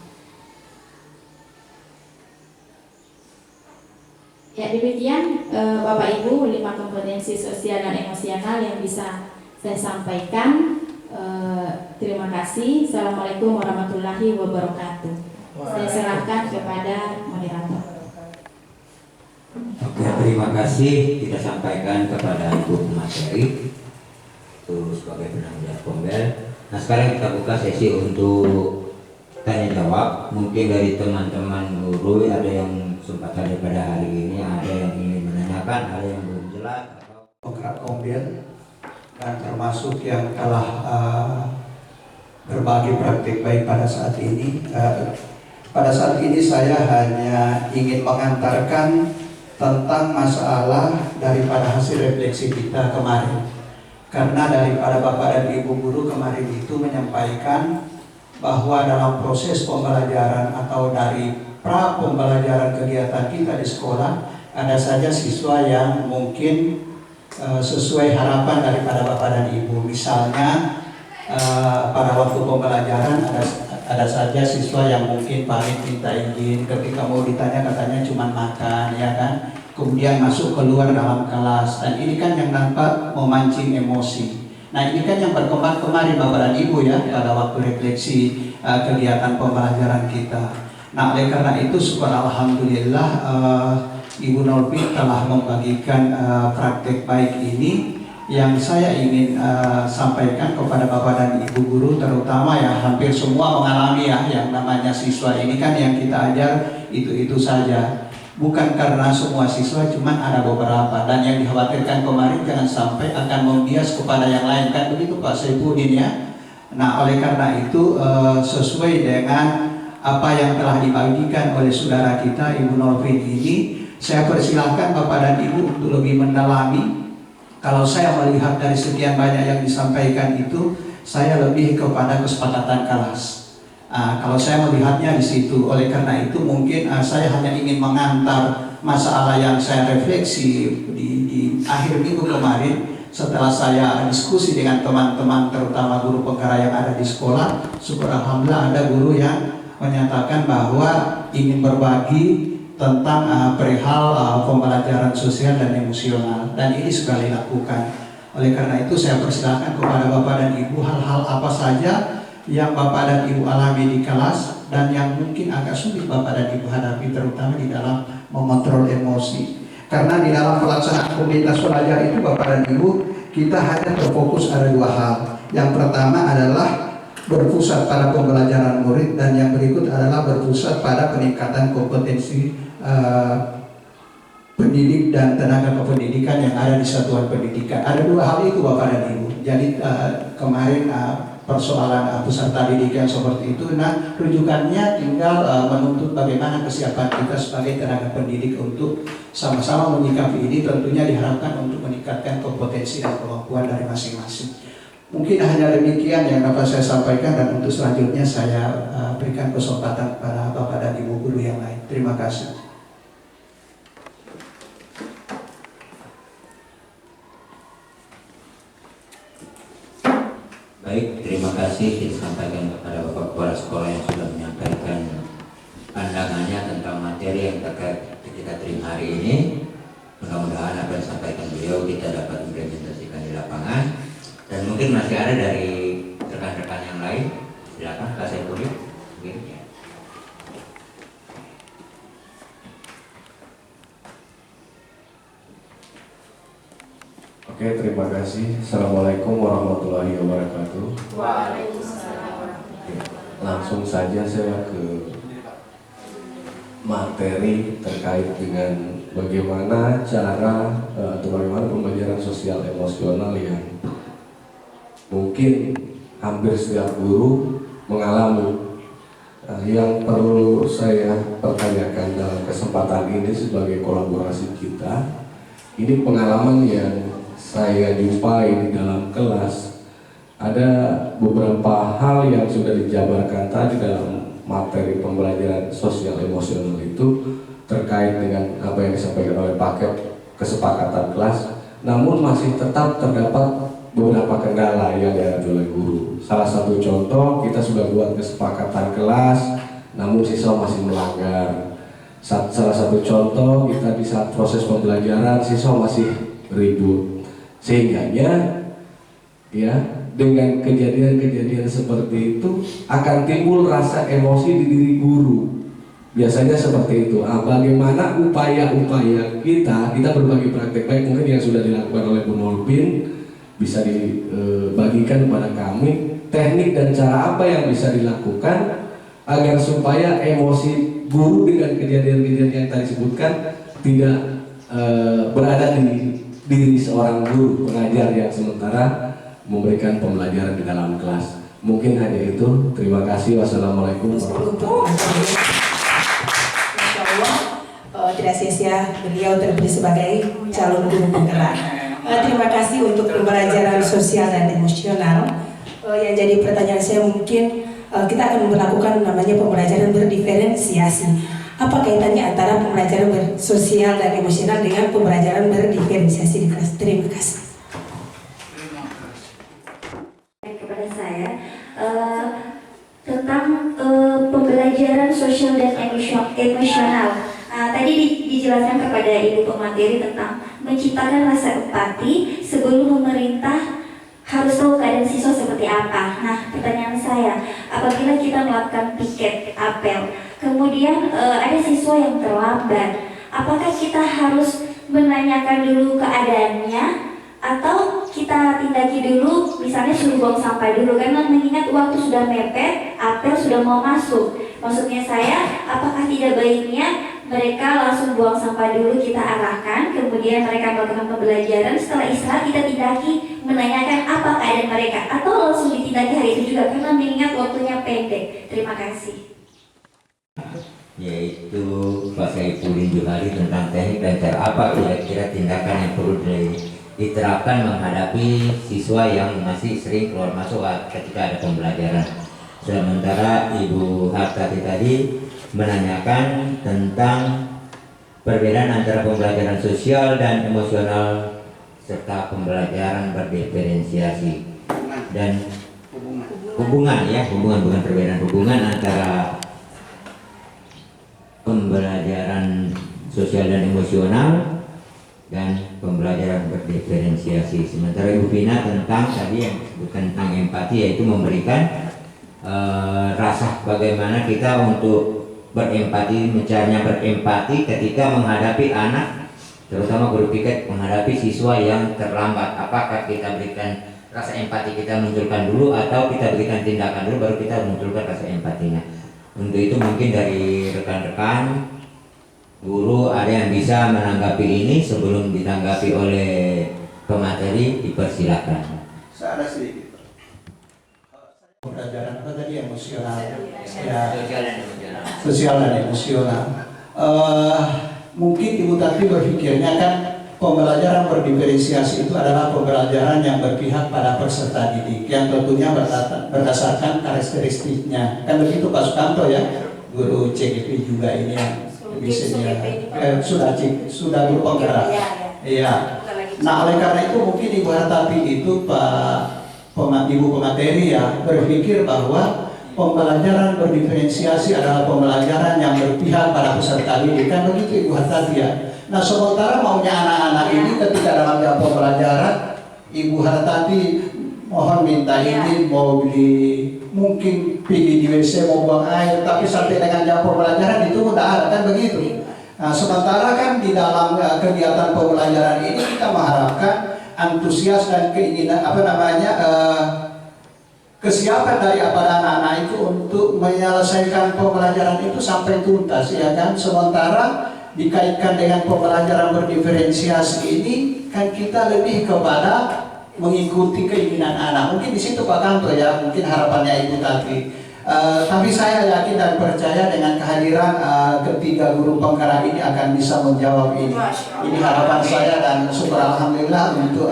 Ya, demikian Bapak Ibu 5 kompetensi sosial dan emosional yang bisa saya sampaikan. Terima kasih. Assalamualaikum warahmatullahi wabarakatuh. Saya serahkan kepada moderator. Oke, terima kasih kita sampaikan kepada Ibu Materi itu sebagai penanggung Pombel. Nah, sekarang kita buka sesi untuk tanya jawab. Mungkin dari teman-teman guru ada yang sempat hadir pada hari ini, ada yang ingin menanyakan, ada yang belum jelas atau Penggerak Pombel, dan termasuk yang telah berbagi praktik baik pada saat ini. Pada saat ini saya hanya ingin mengantarkan tentang masalah daripada hasil refleksi kita kemarin. Karena daripada Bapak dan Ibu guru kemarin itu menyampaikan bahwa dalam proses pembelajaran atau dari pra pembelajaran kegiatan kita di sekolah, ada saja siswa yang mungkin sesuai harapan daripada Bapak dan Ibu. Misalnya pada waktu pembelajaran ada saja siswa yang mungkin pamit minta izin, ketika mau ditanya katanya cuma makan, ya kan? Kemudian masuk keluar dalam kelas, dan ini kan yang nampak memancing emosi. Nah, ini kan yang berkembang kemarin Bapak dan Ibu ya pada waktu refleksi kegiatan pembelajaran kita. Nah, oleh karena itu syukur alhamdulillah Ibu Nolpi telah membagikan praktek baik ini yang saya ingin sampaikan kepada Bapak dan Ibu guru, terutama ya hampir semua mengalami ya yang namanya siswa ini kan yang kita ajar itu saja. Bukan karena semua siswa, cuman ada beberapa, dan yang dikhawatirkan kemarin jangan sampai akan membias kepada yang lain, kan begitu Pak Saifuddin ya. Nah, oleh karena itu sesuai dengan apa yang telah dibagikan oleh saudara kita Ibu Nolfin ini, saya persilahkan Bapak dan Ibu untuk lebih mendalami. Kalau saya melihat dari sekian banyak yang disampaikan itu, saya lebih kepada kesepakatan kelas. Kalau saya melihatnya di situ, oleh karena itu mungkin saya hanya ingin mengantar masalah yang saya refleksi di akhir minggu kemarin setelah saya diskusi dengan teman-teman, terutama guru penggerak yang ada di sekolah. Syukur alhamdulillah ada guru yang menyatakan bahwa ingin berbagi tentang perihal pembelajaran sosial dan emosional, dan ini sudah dilakukan. Oleh karena itu saya persilakan kepada Bapak dan Ibu hal-hal apa saja yang Bapak dan Ibu alami di kelas dan yang mungkin agak sulit Bapak dan Ibu hadapi, terutama di dalam mengontrol emosi. Karena di dalam pelaksanaan komunitas belajar itu Bapak dan Ibu, kita hanya terfokus ada 2 hal. Yang pertama adalah berpusat pada pembelajaran murid, dan yang berikut adalah berpusat pada peningkatan kompetensi pendidik dan tenaga kependidikan yang ada di satuan pendidikan. Ada 2 hal itu Bapak dan Ibu. Jadi kemarin persoalan peserta didik yang seperti itu, nah rujukannya tinggal menuntut bagaimana kesiapan kita sebagai tenaga pendidik untuk sama-sama menyikapi ini, tentunya diharapkan untuk meningkatkan kompetensi dan kemampuan dari masing-masing. Mungkin hanya demikian yang dapat saya sampaikan, dan untuk selanjutnya saya berikan kesempatan kepada Bapak dan Ibu guru yang lain. Terima kasih. baik, terima kasih disampaikan kepada Bapak Kepala Sekolah yang sudah menyampaikan pandangannya tentang materi yang terkait kita terima hari ini. Mudah-mudahan apa yang disampaikan beliau kita dapat implementasikan di lapangan. Dan mungkin masih ada dari rekan-rekan yang lain. Silakan Pak Saifuddin. terima kasih. Assalamualaikum warahmatullahi wabarakatuh. Waalaikumsalam. Langsung saja saya ke materi terkait dengan bagaimana cara atau bagaimana pembelajaran sosial emosional yang mungkin hampir setiap guru mengalami. Yang perlu saya pertanyakan dalam kesempatan ini sebagai kolaborasi kita, ini pengalaman yang saya jumpai di dalam kelas. Ada beberapa hal yang sudah dijabarkan tadi dalam materi pembelajaran sosial emosional itu terkait dengan apa yang disampaikan oleh paket kesepakatan kelas, namun masih tetap terdapat beberapa kendala yang dihadapi oleh guru. Salah satu contoh, kita sudah buat kesepakatan kelas, namun siswa masih melanggar. Salah satu contoh, kita di saat proses pembelajaran siswa masih ribut, sehingga ya dengan kejadian-kejadian seperti itu akan timbul rasa emosi di diri guru. Biasanya seperti itu. Bagaimana upaya-upaya kita berbagi praktek baik mungkin yang sudah dilakukan oleh Bu Nolpin bisa dibagikan kepada kami, teknik dan cara apa yang bisa dilakukan agar supaya emosi guru dengan kejadian-kejadian yang tadi sebutkan tidak berada di diri seorang guru pengajar yang sementara memberikan pembelajaran di dalam kelas. Mungkin hanya itu. Terima kasih. Wassalamualaikum warahmatullahi wabarakatuh. Insya Allah tidak sia-sia beliau terpilih sebagai calon guru penggerak. Terima kasih untuk pembelajaran sosial dan emosional. Yang jadi pertanyaan saya mungkin kita akan melakukan namanya pembelajaran berdiferensiasi. Apa kaitannya antara pembelajaran sosial dan emosional dengan pembelajaran berdiferensiasi di kelas? Terima kasih. Kepada saya tentang pembelajaran sosial dan emosional. Tadi dijelaskan kepada Ibu pemateri tentang menciptakan rasa empati sebelum pemerintah harus tahu keadaan siswa seperti apa. Nah, pertanyaan saya, apabila kita melakukan piket apel, kemudian ada siswa yang terlambat, apakah kita harus menanyakan dulu keadaannya atau kita tindaki dulu, misalnya suruh buang sampah dulu, karena mengingat waktu sudah mepet, apel sudah mau masuk. Maksudnya saya, apakah tidak baiknya mereka langsung buang sampah dulu, kita arahkan, kemudian mereka melakukan pembelajaran, setelah istirahat kita tindaki menanyakan apa keadaan mereka, atau langsung ditindaki hari itu juga karena mengingat waktunya pendek. Terima kasih. Yaitu Pak Saifudin Johari tentang teknik dan cara apa kira-kira tindakan yang perlu diterapkan menghadapi siswa yang masih sering keluar masuk ketika ada pembelajaran. Sementara Ibu Hartati tadi menanyakan tentang perbedaan antara pembelajaran sosial dan emosional serta pembelajaran berdiferensiasi dan hubungan bukan perbedaan, hubungan antara pembelajaran sosial dan emosional dan pembelajaran berdiferensiasi. Sementara Ibu Vina tentang tadi yang bukan tentang empati, yaitu memberikan rasa bagaimana kita untuk berempati, mencarinya berempati ketika menghadapi anak, terutama guru piket menghadapi siswa yang terlambat. Apakah kita berikan rasa empati, kita munculkan dulu, atau kita berikan tindakan dulu baru kita munculkan rasa empatinya? Untuk itu mungkin dari rekan-rekan guru ada yang bisa menanggapi ini sebelum ditanggapi oleh pemateri, dipersilakan. Saya ada sedikit. Pembelajaran apa tadi, emosional, ya, sosial dan emosional. Mungkin Ibu tadi berpikirnya kan pembelajaran berdiferensiasi itu adalah pembelajaran yang berpihak pada peserta didik yang tentunya berdasarkan karakteristiknya. Kan begitu Pak Sukanto ya, guru CGP juga ini yang bisa sudah guru penggerak. Iya. Nah oleh karena itu mungkin Ibu Hartati itu Ibu pemateri ya berpikir bahwa pembelajaran berdiferensiasi adalah pembelajaran yang berpihak pada peserta didik, kan begitu Ibu Hartati ya. Nah sementara maunya anak-anak ini ketika dalam jam pembelajaran Ibu Hartati mohon minta izin mau mungkin pergi di WC mau buang air, tapi sampai dengan jam pembelajaran itu udah ada, kan begitu. Nah sementara kan di dalam kegiatan pembelajaran ini kita mengharapkan antusias dan keinginan kesiapan dari anak-anak itu untuk menyelesaikan pembelajaran itu sampai tuntas, ya kan. Sementara dikaitkan dengan pembelajaran berdiferensiasi ini kan kita lebih kepada mengikuti keinginan anak. Mungkin di situ Pak Kanto ya, mungkin harapannya Ibu Tati. Tapi saya yakin dan percaya dengan kehadiran ketiga guru penggerak ini akan bisa menjawab ini. Ini harapan saya dan syukur alhamdulillah untuk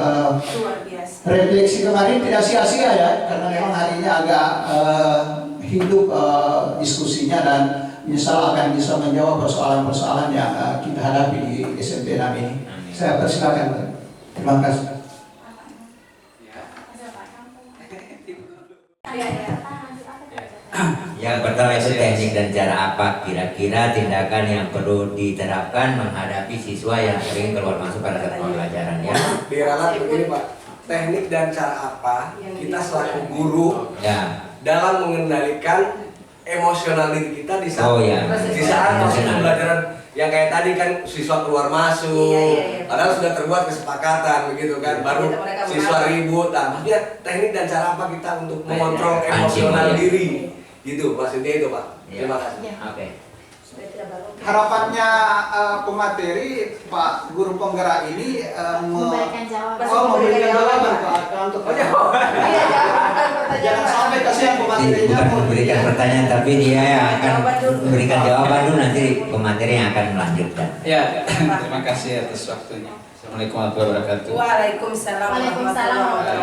refleksi kemarin tidak sia-sia ya, karena memang hari ini agak hidup diskusinya dan insya Allah akan bisa menjawab persoalan-persoalan yang kita hadapi di SMP 6 ini. Saya persilakan. Terima kasih. Yang pertama itu teknik dan cara apa kira-kira tindakan yang perlu diterapkan menghadapi siswa yang sering keluar masuk pada saat pembelajaran ya. Diralat begini Pak, teknik dan cara apa kita selaku guru Ya. dalam mengendalikan emosional diri kita di saat, di saat proses pembelajaran yang kayak tadi kan siswa keluar masuk, padahal sudah terbuat kesepakatan begitu kan, baru siswa ribut. Nah, maksudnya teknik dan cara apa kita untuk mengontrol emosional diri, gitu maksudnya itu Pak. Terima kasih. Oke. Harapannya pemateri Pak Guru Penggerak ini Memberikan jawaban. memberikan jawaban untuk jangan sampai kasihan pematerinya Bukan memberikan pertanyaan tapi dia yang akan memberikan jawaban dulu, nanti pemateri yang akan melanjutkan. Ya, terima kasih atas waktunya. Assalamualaikum warahmatullahi wabarakatuh. Waalaikumsalam warahmatullahi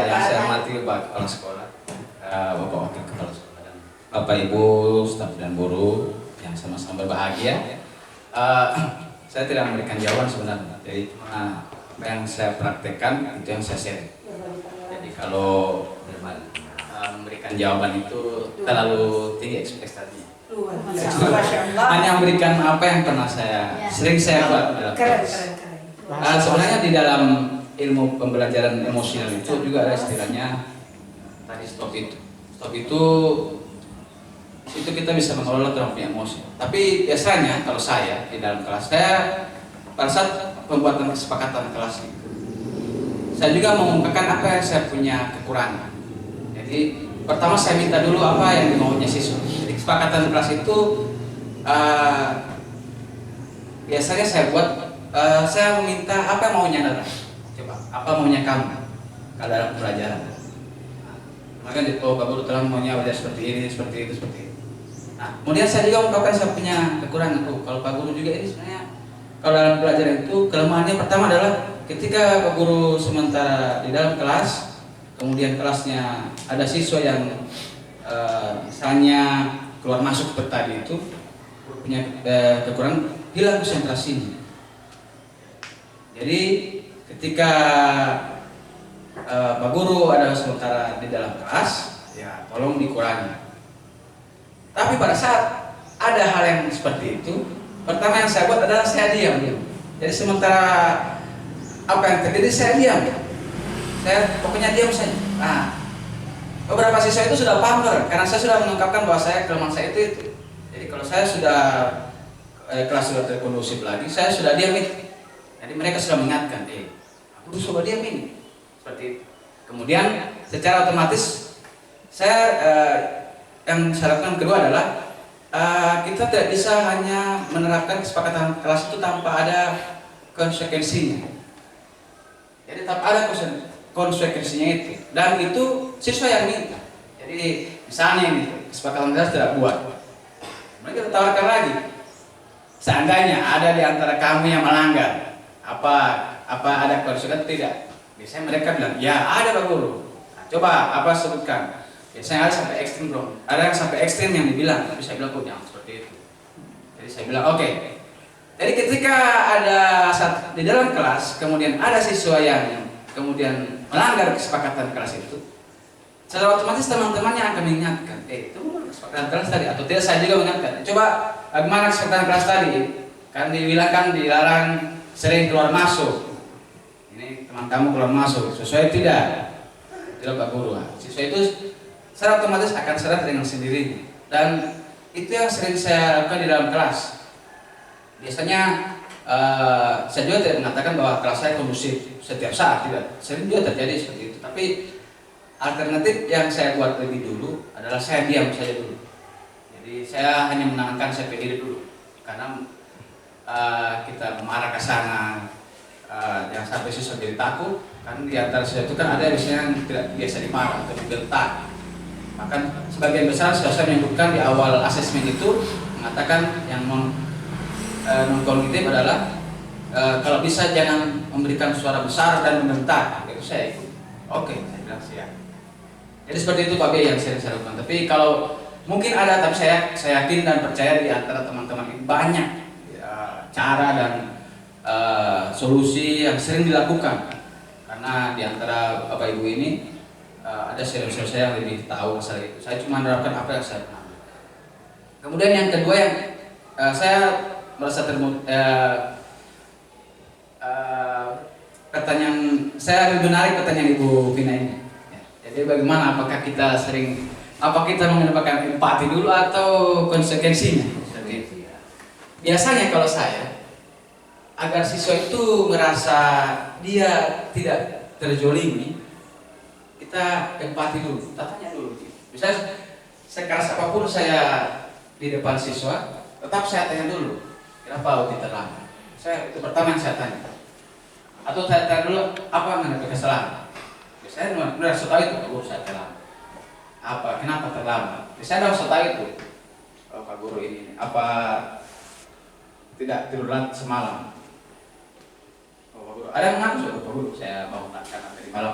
Yang saya wabarakatuh. hormati Pak Kepala Sekolah, Bapak Wakil Kepala Sekolah, dan Bapak Ibu, staf dan guru yang sama-sama berbahagia. Saya tidak memberikan jawaban sebenarnya, jadi apa yang saya praktekkan itu yang saya share. Jadi kalau memberikan jawaban itu terlalu tinggi ekspektasinya. Hanya memberikan apa yang pernah sering saya buat dalam kelas. Sebenarnya di dalam ilmu pembelajaran emosional itu juga ada istilahnya tadi stop itu. Stop itu kita bisa mengelola orang punya emosi. Tapi biasanya kalau saya di dalam kelas, saya pada saat pembuatan kesepakatan kelas itu, saya juga mengungkapkan apa yang saya punya kekurangan. Jadi pertama saya minta dulu apa yang dimaunya siswa. Jadi kesepakatan kelas itu biasanya saya buat, saya meminta apa yang maunya Nara. Coba apa maunya kamu kalau dalam pelajaran. Maka Pak Guru telah maunya belajar seperti ini, seperti itu, seperti itu. Nah, kemudian saya juga mengungkapkan saya punya kekurangan. Kalau Pak Guru juga ini sebenarnya kalau dalam pelajaran itu kelemahannya pertama adalah ketika Pak Guru sementara di dalam kelas, kemudian kelasnya ada siswa yang misalnya keluar masuk seperti tadi itu punya kekurangan, hilang konsentrasinya. Jadi ketika Pak Guru ada sementara di dalam kelas, ya tolong dikurangi. Tapi pada saat ada hal yang seperti itu, pertama yang saya buat adalah saya diam. Jadi sementara apa yang terjadi saya diam. Saya pokoknya diam saja. Nah, beberapa siswa itu sudah paham karena saya sudah mengungkapkan bahwa saya kelemahan saya itu. Jadi kalau saya sudah kelas sudah terkondusif lagi, saya sudah diam itu. Jadi mereka sudah mengingatkan, aku sudah diam ini. Seperti itu. Kemudian secara otomatis saya yang saya lakukan kedua adalah kita tidak bisa hanya menerapkan kesepakatan kelas itu tanpa ada konsekuensinya. Jadi tetap ada konsekuensinya itu, dan itu siswa yang minta. Jadi misalnya ini kesepakatan kelas tidak buat, mereka tawarkan lagi. Seandainya ada di antara kamu yang melanggar, apa ada konsekuensi tidak? Biasanya mereka bilang, ya ada Pak Guru. Nah, coba apa sebutkan? Biasanya ada sampai ekstrim bro. Ada yang sampai ekstrim yang dibilang, tapi saya bilang kok jangan seperti itu. Jadi saya bilang oke. Jadi ketika ada di dalam kelas, kemudian ada siswa yang kemudian melanggar kesepakatan kelas itu, secara otomatis teman-temannya akan mengingatkan, itu kesepakatan kelas tadi, atau tidak saya juga mengingatkan. Coba bagaimana kesepakatan kelas tadi? Kan dibilangkan dilarang sering keluar masuk. Ini teman kamu keluar masuk, sesuai tidak? Tidak Pak Guru. Siswa itu secara otomatis akan sadar dengan sendirinya, dan itu yang sering saya lakukan di dalam kelas. Biasanya saya juga tidak mengatakan bahwa kelas saya kondusif setiap saat, tidak. Sering juga terjadi seperti itu. Tapi alternatif yang saya buat lebih dulu adalah saya diam saja dulu. Jadi saya hanya menenangkan saya diri dulu, karena kita marah ke sana, jangan sampai siswa jadi takut. Kan di antara siswa itu kan ada biasanya yang tidak biasa dimarah atau dibentak. Bahkan sebagian besar siswa menyebutkan di awal asesmen itu mengatakan yang non kognitif adalah kalau bisa jangan memberikan suara besar dan membentak. Itu saya ikut. Oke, saya bilang siap. Jadi seperti itu Pak B yang sering saya lakukan. Tapi kalau mungkin ada, tapi saya yakin dan percaya di antara teman-teman ini banyak cara dan solusi yang sering dilakukan. Karena di antara Bapak Ibu ini ada senior-senior saya yang lebih tahu masalah itu. Saya cuma menerapkan apa yang saya paham. Kemudian yang kedua yang saya merasa pertanyaan saya lebih menarik pertanyaan Ibu Vina ini. Jadi bagaimana, apakah kita mendapatkan empati dulu atau konsekuensinya? Biasanya kalau saya, agar siswa itu merasa dia tidak terzolimi, kita empati dulu, kita tanya dulu. Misalnya sekeras apapun saya di depan siswa, tetap saya tanya dulu, kenapa Uti terlambat? Itu pertama yang saya tanya. Atau saya tanya dulu, apa yang ada kesalahan? Saya merasa tahu itu, Pak Guru saya terlambat. Kenapa terlambat? Saya merasa tahu itu, Pak Guru ini, apa tidak tidur semalam? Pak Guru, ada yang mengaku, Pak Guru, saya bangun karena dari malam.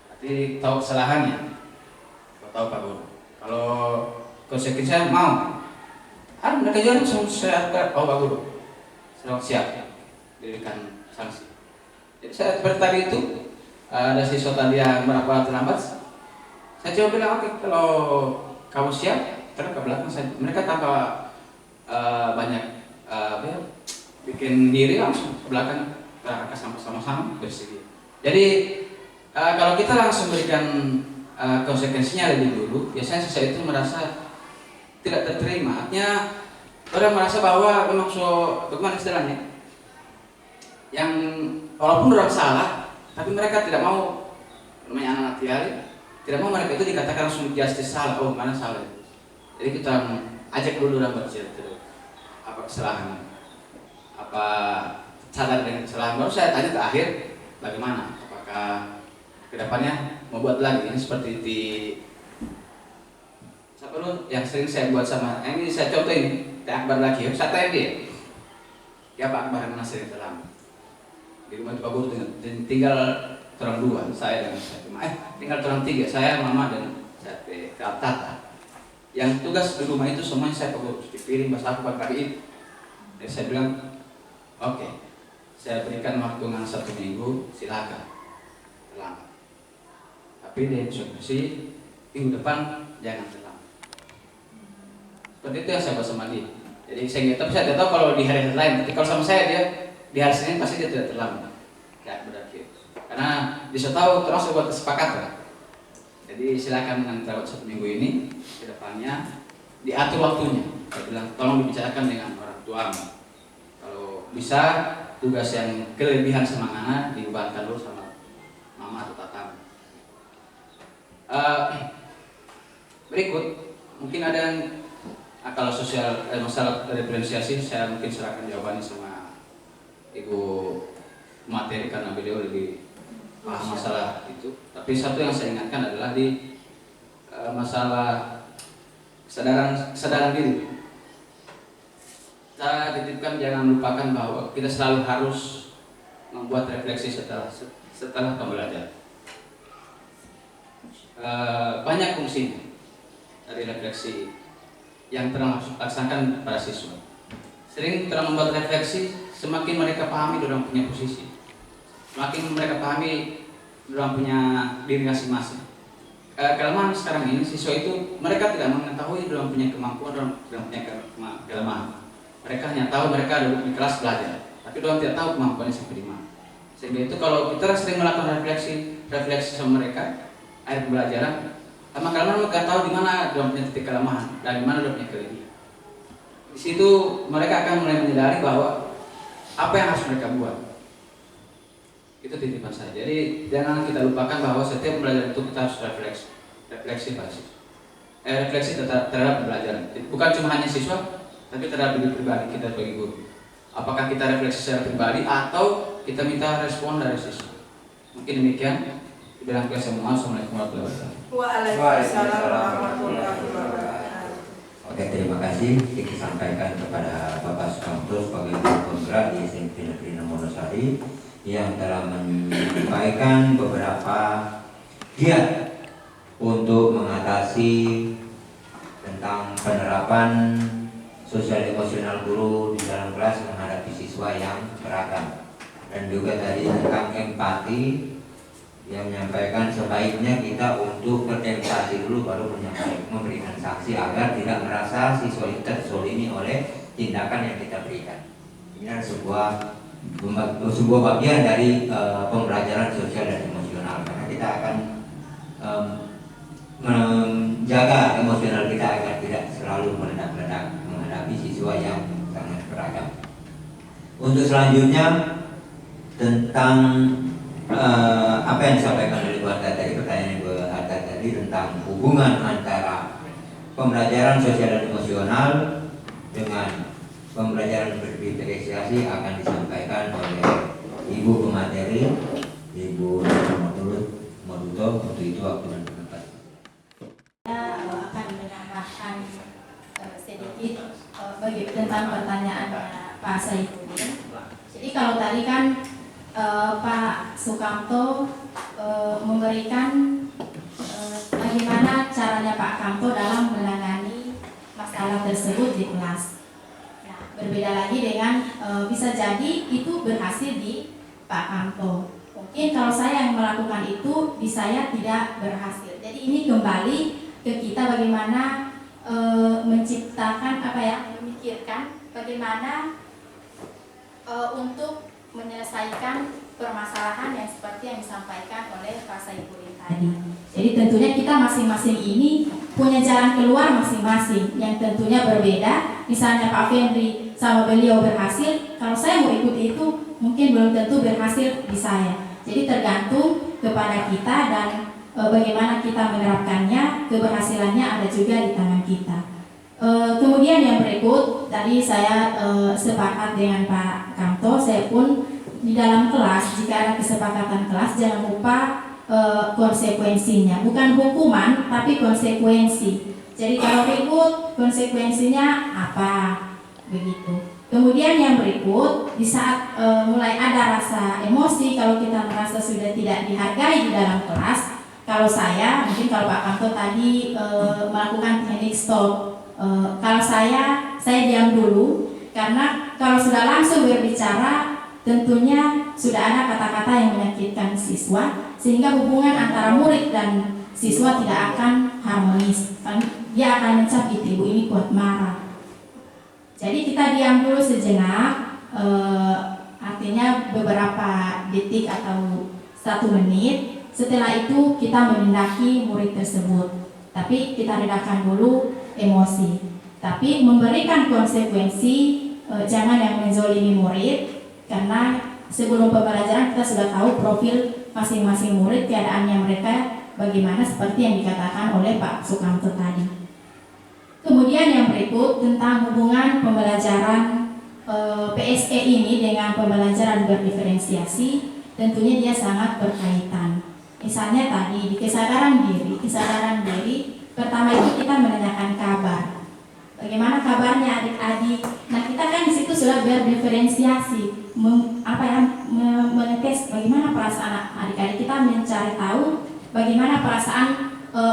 Berarti tahu kesalahannya, tahu Pak Guru. Kalau konsekuensi saya mau, mereka juga saya Pak Guru, sedang siap diberikan sanksi. Jadi saya seperti tadi itu, ada siswa tadi yang berapa terlambat, saya coba bilang oke, kalau kamu siap, terus ke belakang saja. Mereka tanpa banyak bikin diri langsung ke belakang, kita sama-sama bersedia. Jadi kalau kita langsung berikan konsekuensinya lebih dulu, biasanya siswa itu merasa tidak terterima. Artinya orang merasa bahwa memang bagaimana istilahnya, yang walaupun orang salah, tapi mereka tidak mau, namanya anak-anak tiari, tidak mau mereka itu dikatakan langsung justice salah. Oh, mana salah itu? Jadi kita ajak dulu orang bercerita dulu, apa kesalahan, apa sadar dengan kesalahan. Baru saya tanya ke akhir, bagaimana? Apakah kedepannya mau buat lagi? Ini seperti di siapa dulu yang sering saya buat sama, ini saya contoh ini, Pak Akbar lagi. Saya tanya dia, ya Pak Akbar mana sering terlambat? Di rumah Pak Guru tinggal orang dua, saya dan saya. Tinggal orang tiga, saya, Mama dan saya Tata. Yang tugas di rumah itu semuanya saya Pak Guru, dipiring bahasa aku pagi itu. Dan saya bilang, oke, saya berikan waktu dengan 1 minggu, silakan terlambat. Tapi di instruksi minggu depan jangan terlambat. Seperti itu yang saya bahas sama dia. Jadi saya tidak tahu kalau di hari lain, tapi kalau sama saya dia di hari Senin pasti dia tidak terlambat. Kayak berakhir. Karena bisa tahu terus buat kesepakatan. Jadi silakan dengan lewat 1 minggu ini ke depannya diatur waktunya. Saya bilang tolong dibicarakan dengan orang tuamu. Kalau bisa tugas yang kelebihan sama anak dibebankan dulu sama mama atau tatamu. Berikut mungkin ada yang kalau sosial masalah diferensiasi saya mungkin serahkan jawabannya sama Ibu materi karena beliau lebih paham masalah itu. Tapi satu yang saya ingatkan adalah di masalah kesadaran diri. Saya titipkan jangan lupakan bahwa kita selalu harus membuat refleksi setelah pembelajaran. Banyak fungsinya dari refleksi yang terlaksanakan pada siswa. Sering telah membuat refleksi, semakin mereka pahami orang punya posisi, semakin mereka pahami orang punya diri masing-masing. Kelemahan sekarang ini siswa itu mereka tidak mengetahui orang punya kemampuan, orang punya kelemahan. Mereka hanya tahu mereka duduk di kelas belajar, tapi orang tidak tahu kemampuannya sampai di mana. Sehingga itu kalau kita sering melakukan refleksi sama mereka akhir pembelajaran, lama-lama mereka tahu di mana orang punya titik kelemahan dan di mana orang punya kelebihan. Di situ mereka akan mulai menyadari bahwa apa yang harus mereka buat. Itu titipan saya. Jadi jangan kita lupakan bahwa setiap pembelajaran itu kita harus refleksi terhadap pembelajaran. Bukan cuma hanya siswa, tapi terhadap diri pribadi kita sebagai guru. Apakah kita refleksi secara pribadi atau kita minta respon dari siswa. Mungkin demikian. Bilang ke semua. Assalamualaikum warahmatullahi wabarakatuh. Waalaikumsalam warahmatullahi wabarakatuh. Oke, terima kasih disampaikan kepada Bapak Sukamto sebagai guru penggerak di SMP Negeri 6 Wonosari yang telah menyampaikan beberapa giat untuk mengatasi tentang penerapan sosial emosional guru di dalam kelas menghadapi siswa yang beragam, dan juga tadi tentang empati yang menyampaikan sebaiknya kita untuk berempati dulu baru memberikan sanksi agar tidak merasa siswa itu terzolimi oleh tindakan yang kita berikan. Ini adalah sebuah bagian dari pembelajaran sosial dan emosional, karena kita akan menjaga emosional kita agar tidak selalu meledak-ledak menghadapi siswa yang sangat beragam. Untuk selanjutnya tentang apa yang disampaikan oleh Bu Hatta tadi, pertanyaan Bu Hatta tadi tentang hubungan antara pembelajaran sosial dan emosional dengan pembelajaran berdifferensiasi akan disampaikan oleh Ibu pemateri, Ibu Modulo. Untuk itu waktu dan tempat. Saya akan menambahkan sedikit tentang pertanyaannya Pak Saifuddin. Jadi kalau tadi kan Pak Sukamto memberikan bagaimana caranya Pak Kamto dalam menangani masalah tersebut di kelas. Nah, berbeda lagi dengan bisa jadi itu berhasil di Pak Kamto. Mungkin kalau saya yang melakukan itu di saya tidak berhasil. Jadi ini kembali ke kita bagaimana menciptakan memikirkan bagaimana untuk menyelesaikan permasalahan yang seperti yang disampaikan oleh Pak Saifuddin tadi. Jadi tentunya kita masing-masing ini punya jalan keluar masing-masing yang tentunya berbeda. Misalnya Pak Fendri sama beliau berhasil, kalau saya mau ikut itu mungkin belum tentu berhasil di saya. Jadi tergantung kepada kita dan bagaimana kita menerapkannya, keberhasilannya ada juga di tangan kita. Kemudian yang berikut, tadi saya sepakat dengan Pak Kamto, saya pun di dalam kelas, jika ada kesepakatan kelas, jangan lupa konsekuensinya, bukan hukuman, tapi konsekuensi. Jadi kalau ribut, konsekuensinya apa, begitu. Kemudian yang berikut, di saat mulai ada rasa emosi, kalau kita merasa sudah tidak dihargai di dalam kelas, kalau saya, mungkin kalau Pak Kamto tadi melakukan teknik stop, kalau saya diam dulu, karena kalau sudah langsung berbicara tentunya sudah ada kata-kata yang menyakitkan siswa, sehingga hubungan antara murid dan siswa tidak akan harmonis. Dia akan mencap ibu ini kuat marah. Jadi kita diam dulu sejenak, artinya beberapa detik atau 1 menit. Setelah itu kita menindaki murid tersebut. Tapi kita redahkan dulu emosi. Tapi memberikan konsekuensi, jangan yang menzolimi murid, karena sebelum pembelajaran kita sudah tahu profil masing-masing murid, keadaannya mereka bagaimana seperti yang dikatakan oleh Pak Sukamto tadi. Kemudian yang berikut tentang hubungan pembelajaran PSE ini dengan pembelajaran berdiferensiasi, tentunya dia sangat berkaitan. Misalnya tadi di kesadaran diri, pertama itu kita menanyakan kabar. Bagaimana kabarnya adik-adik? Nah, kita kan di situ sudah berdiferensiasi, menetes bagaimana perasaan adik-adik, kita mencari tahu bagaimana perasaan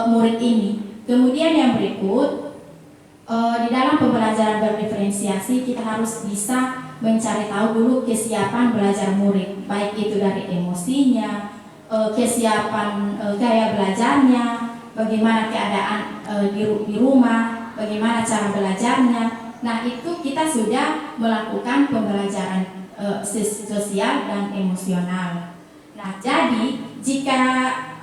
murid ini. Kemudian yang berikut, di dalam pembelajaran berdiferensiasi kita harus bisa mencari tahu dulu kesiapan belajar murid, baik itu dari emosinya, kesiapan gaya belajarnya, bagaimana keadaan di rumah, bagaimana cara belajarnya. Nah, itu kita sudah melakukan pembelajaran sosial dan emosional. Nah, jadi jika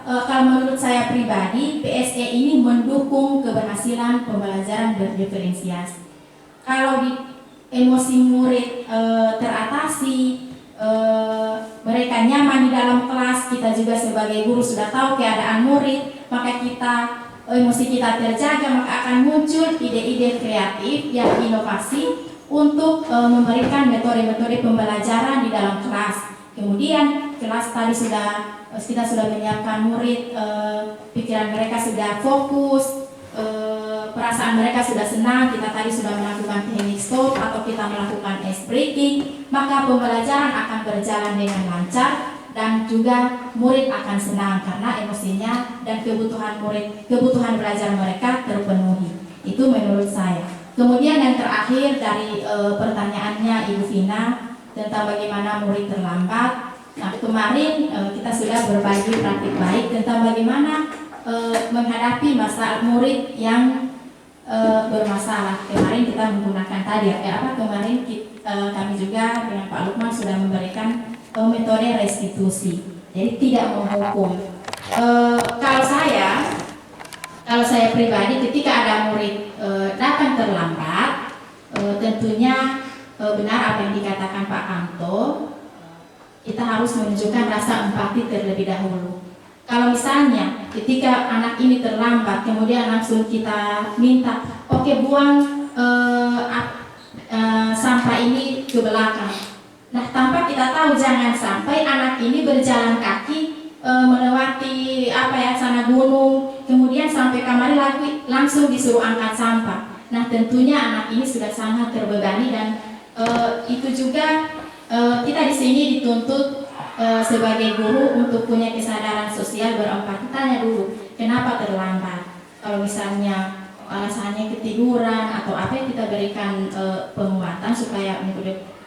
kalau menurut saya pribadi, PSE ini mendukung keberhasilan pembelajaran berdiferensiasi. Kalau emosi murid teratasi, mereka nyaman di dalam kelas, kita juga sebagai guru sudah tahu keadaan murid, maka emosi kita terjaga, maka akan muncul ide-ide kreatif yang inovasi untuk memberikan metode-metode pembelajaran di dalam kelas. Kemudian kelas tadi kita sudah menyiapkan murid, pikiran mereka sudah fokus, perasaan mereka sudah senang, kita tadi sudah melakukan teknik stop atau kita melakukan ice breaking, maka pembelajaran akan berjalan dengan lancar dan juga murid akan senang karena emosinya dan kebutuhan belajar mereka terpenuhi. Itu menurut saya. Kemudian yang terakhir dari pertanyaannya Ibu Vina tentang bagaimana murid terlambat. Nah, kemarin kita sudah berbagi praktik baik tentang bagaimana menghadapi masalah murid yang bermasalah. Kemarin kita menggunakan tadi kemarin kami juga dengan Pak Lukman sudah memberikan metode restitusi. Jadi tidak menghukum. Kalau saya pribadi ketika ada murid datang terlambat, tentunya benar apa yang dikatakan Pak Kanto, kita harus menunjukkan rasa empati terlebih dahulu. Kalau misalnya ketika anak ini terlambat, kemudian langsung kita minta, oke, buang sampah ini ke belakang. Nah, tanpa kita tahu jangan sampai anak ini berjalan kaki melewati sana gunung, kemudian sampai kamari lagi langsung disuruh angkat sampah. Nah, tentunya anak ini sudah sangat terbebani dan itu juga kita di sini dituntut sebagai guru untuk punya kesadaran sosial berempati. Tanya dulu, kenapa terlambat? Kalau misalnya alasannya ketiduran atau apa, yang kita berikan penguatan supaya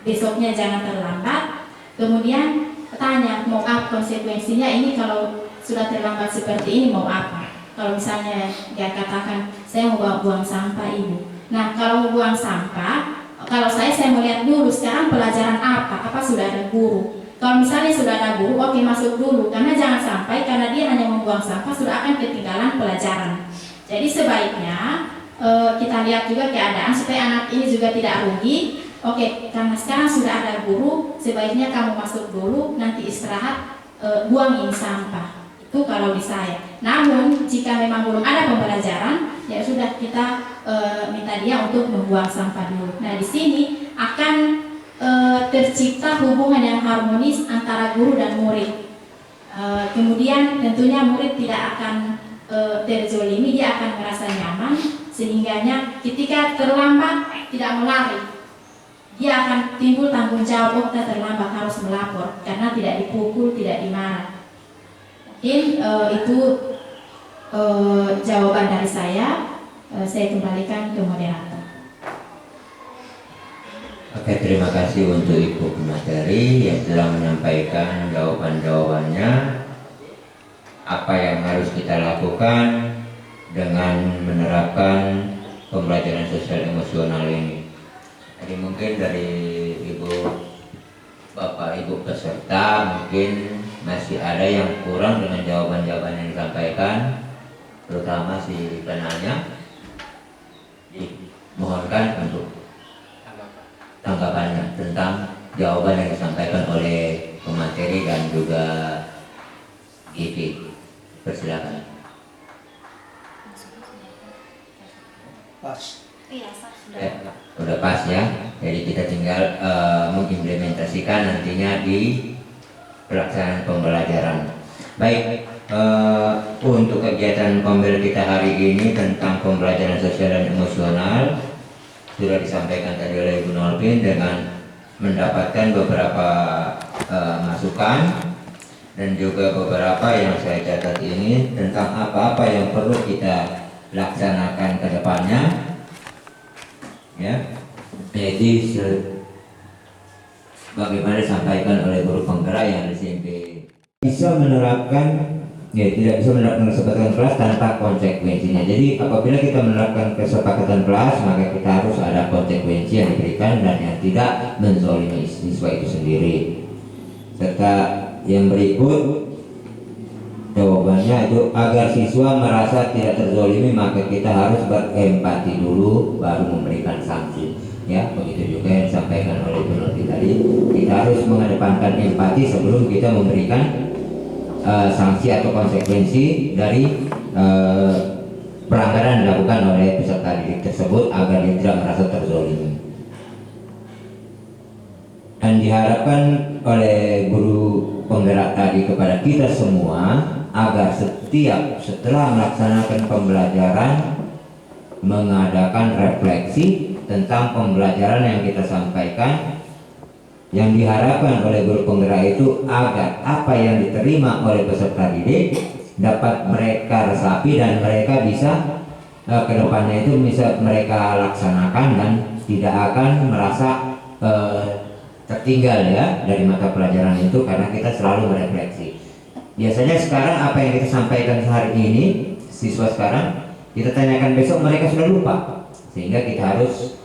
besoknya jangan terlambat. Kemudian tanya mau apa konsekuensinya ini kalau sudah terlambat seperti ini mau apa? Kalau misalnya dia katakan saya mau buang sampah ibu. Nah, kalau mau buang sampah, kalau saya mau lihat dulu sekarang pelajaran apa sudah ada guru. Kalau misalnya sudah ada guru, oke, masuk dulu, karena jangan sampai karena dia hanya membuang sampah sudah akan ketinggalan pelajaran. Jadi sebaiknya kita lihat juga keadaan supaya anak ini juga tidak rugi. Oke, karena sekarang sudah ada guru, sebaiknya kamu masuk dulu, nanti istirahat, buang ini sampah. Itu kalau di saya. Namun jika memang belum ada pembelajaran, ya sudah kita minta dia untuk membuang sampah dulu. Nah, di sini akan tercipta hubungan yang harmonis antara guru dan murid. Kemudian tentunya murid tidak akan terzolimi, dia akan merasa nyaman, sehingganya ketika terlambat tidak melari, dia akan timbul tanggung jawab, kita terlambat harus melapor karena tidak dipukul, tidak dimarah. Mungkin itu jawaban dari saya. Saya kembalikan ke moderator. Oke, terima kasih untuk Ibu Pemateri yang telah menyampaikan jawaban-jawabannya. Apa yang harus kita lakukan dengan menerapkan pembelajaran sosial emosional ini. Jadi mungkin dari Bapak Ibu peserta mungkin masih ada yang kurang dengan jawaban-jawaban yang disampaikan, terutama si penanya. Mohonkan untuk tanggapannya tentang jawaban yang disampaikan oleh pemateri dan juga Ivi. Persilakan. Pas. Udah pas ya. Jadi kita tinggal mengimplementasikan nantinya di pelaksanaan pembelajaran. Baik, untuk kegiatan pembelajaran kita hari ini tentang pembelajaran sosial dan emosional sudah disampaikan tadi oleh Ibu Nolpin dengan mendapatkan beberapa masukan dan juga beberapa yang saya catat ini tentang apa-apa yang perlu kita laksanakan ke depannya, ya. Jadi bagaimana disampaikan oleh guru penggerak yang di sini bisa menerapkan, ya, tidak bisa menerapkan kesepakatan kelas tanpa konsekuensinya. Jadi apabila kita menerapkan kesepakatan kelas, maka kita harus ada konsekuensi yang diberikan dan yang tidak menzalimi siswa itu sendiri. Serta yang berikut jawabannya itu agar siswa merasa tidak terzalimi, maka kita harus berempati dulu baru memberikan sanksi. ya. Begitu juga yang disampaikan oleh Bu Nurti tadi, kita harus mengedepankan empati sebelum kita memberikan sanksi atau konsekuensi dari pelanggaran dilakukan oleh peserta didik tersebut agar dia tidak merasa terzolimi. Dan diharapkan oleh guru penggerak tadi kepada kita semua agar setelah melaksanakan pembelajaran mengadakan refleksi tentang pembelajaran yang kita sampaikan. Yang diharapkan oleh guru penggerak itu agar apa yang diterima oleh peserta didik dapat mereka resapi dan mereka bisa kedepannya itu bisa mereka laksanakan dan tidak akan merasa tertinggal ya dari mata pelajaran itu, karena kita selalu merefleksi. Biasanya sekarang apa yang kita sampaikan hari ini siswa sekarang kita tanyakan besok mereka sudah lupa, sehingga kita harus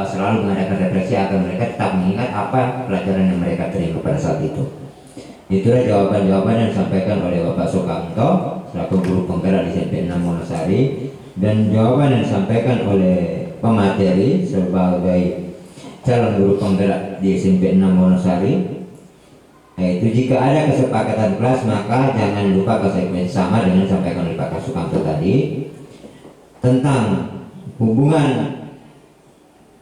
selalu mengadakan refleksi agar mereka tetap mengingat apa pelajaran yang mereka terima pada saat itu. Itulah jawaban-jawaban yang disampaikan oleh Bapak Sukamto selaku guru penggerak di SMP 6 Wonosari, dan jawaban yang disampaikan oleh pemateri sebagai calon guru penggerak di SMP 6 Wonosari, yaitu jika ada kesepakatan kelas maka jangan lupa konsekuensi, sama dengan disampaikan oleh Pak Sukamto tadi tentang hubungan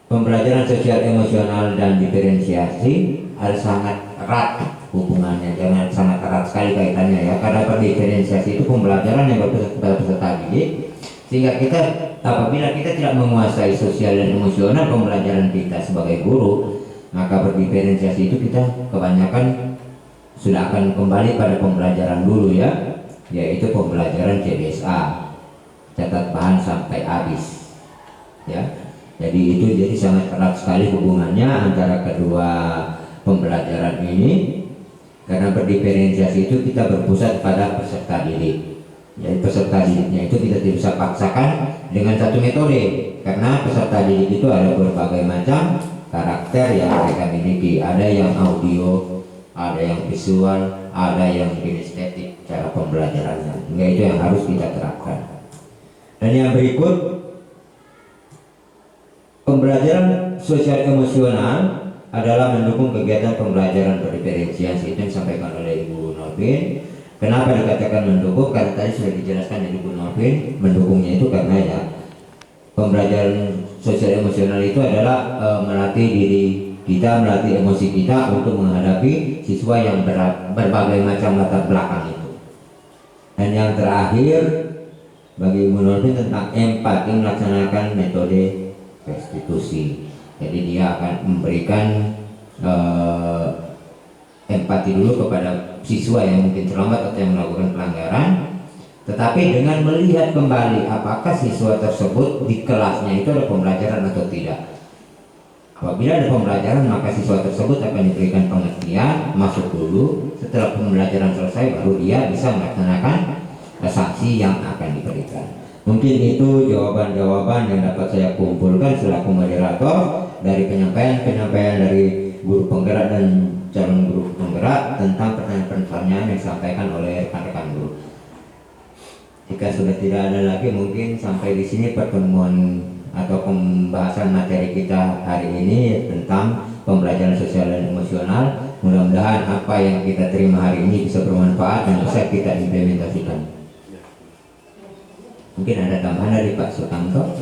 pembelajaran sosial emosional dan diferensiasi harus sangat erat hubungannya, jangan sangat erat sekali kaitannya ya, karena diferensiasi itu pembelajaran yang berpusat kepada peserta didik, sehingga kita apabila kita tidak menguasai sosial dan emosional pembelajaran kita sebagai guru, maka berdiferensiasi itu kita kebanyakan sudah akan kembali pada pembelajaran dulu ya, yaitu pembelajaran CBSA, catat bahan sampai habis ya. Jadi itu sangat erat sekali hubungannya antara kedua pembelajaran ini, karena berdiferensiasi itu kita berpusat pada peserta didik. Jadi peserta didiknya itu kita tidak bisa paksakan dengan satu metode, karena peserta didik itu ada berbagai macam karakter yang mereka miliki. Ada yang audio, ada yang visual, ada yang kinestetik cara pembelajarannya. Hingga itu yang harus kita terapkan. Dan yang berikut, pembelajaran sosial emosional adalah mendukung kegiatan pembelajaran berdiferensiasi. Itu yang disampaikan oleh Ibu Norvin. Kenapa dikatakan mendukung? Karena tadi sudah dijelaskan dari Ibu Norvin, mendukungnya itu karena ya pembelajaran sosial emosional itu adalah melatih diri kita, melatih emosi kita untuk menghadapi siswa yang berbagai macam latar belakang itu. Dan yang terakhir bagi Ibu Norvin tentang empati, melaksanakan metode restitusi. Jadi dia akan memberikan empati dulu kepada siswa yang mungkin terlambat atau yang melakukan pelanggaran, tetapi dengan melihat kembali apakah siswa tersebut di kelasnya itu ada pembelajaran atau tidak. Apabila ada pembelajaran maka siswa tersebut akan diberikan pengertian, masuk dulu. Setelah pembelajaran selesai baru dia bisa melaksanakan sanksi yang akan diberikan. Mungkin itu jawaban-jawaban yang dapat saya kumpulkan selaku moderator dari penyampaian dari guru penggerak dan calon guru penggerak tentang pertanyaan-pertanyaan yang disampaikan oleh rekan-rekan guru. Jika sudah tidak ada lagi, mungkin sampai di sini pertemuan atau pembahasan materi kita hari ini tentang pembelajaran sosial dan emosional. Mudah-mudahan apa yang kita terima hari ini bisa bermanfaat dan bisa kita implementasikan. Mungkin ada tambahan dari Pak Sukamto?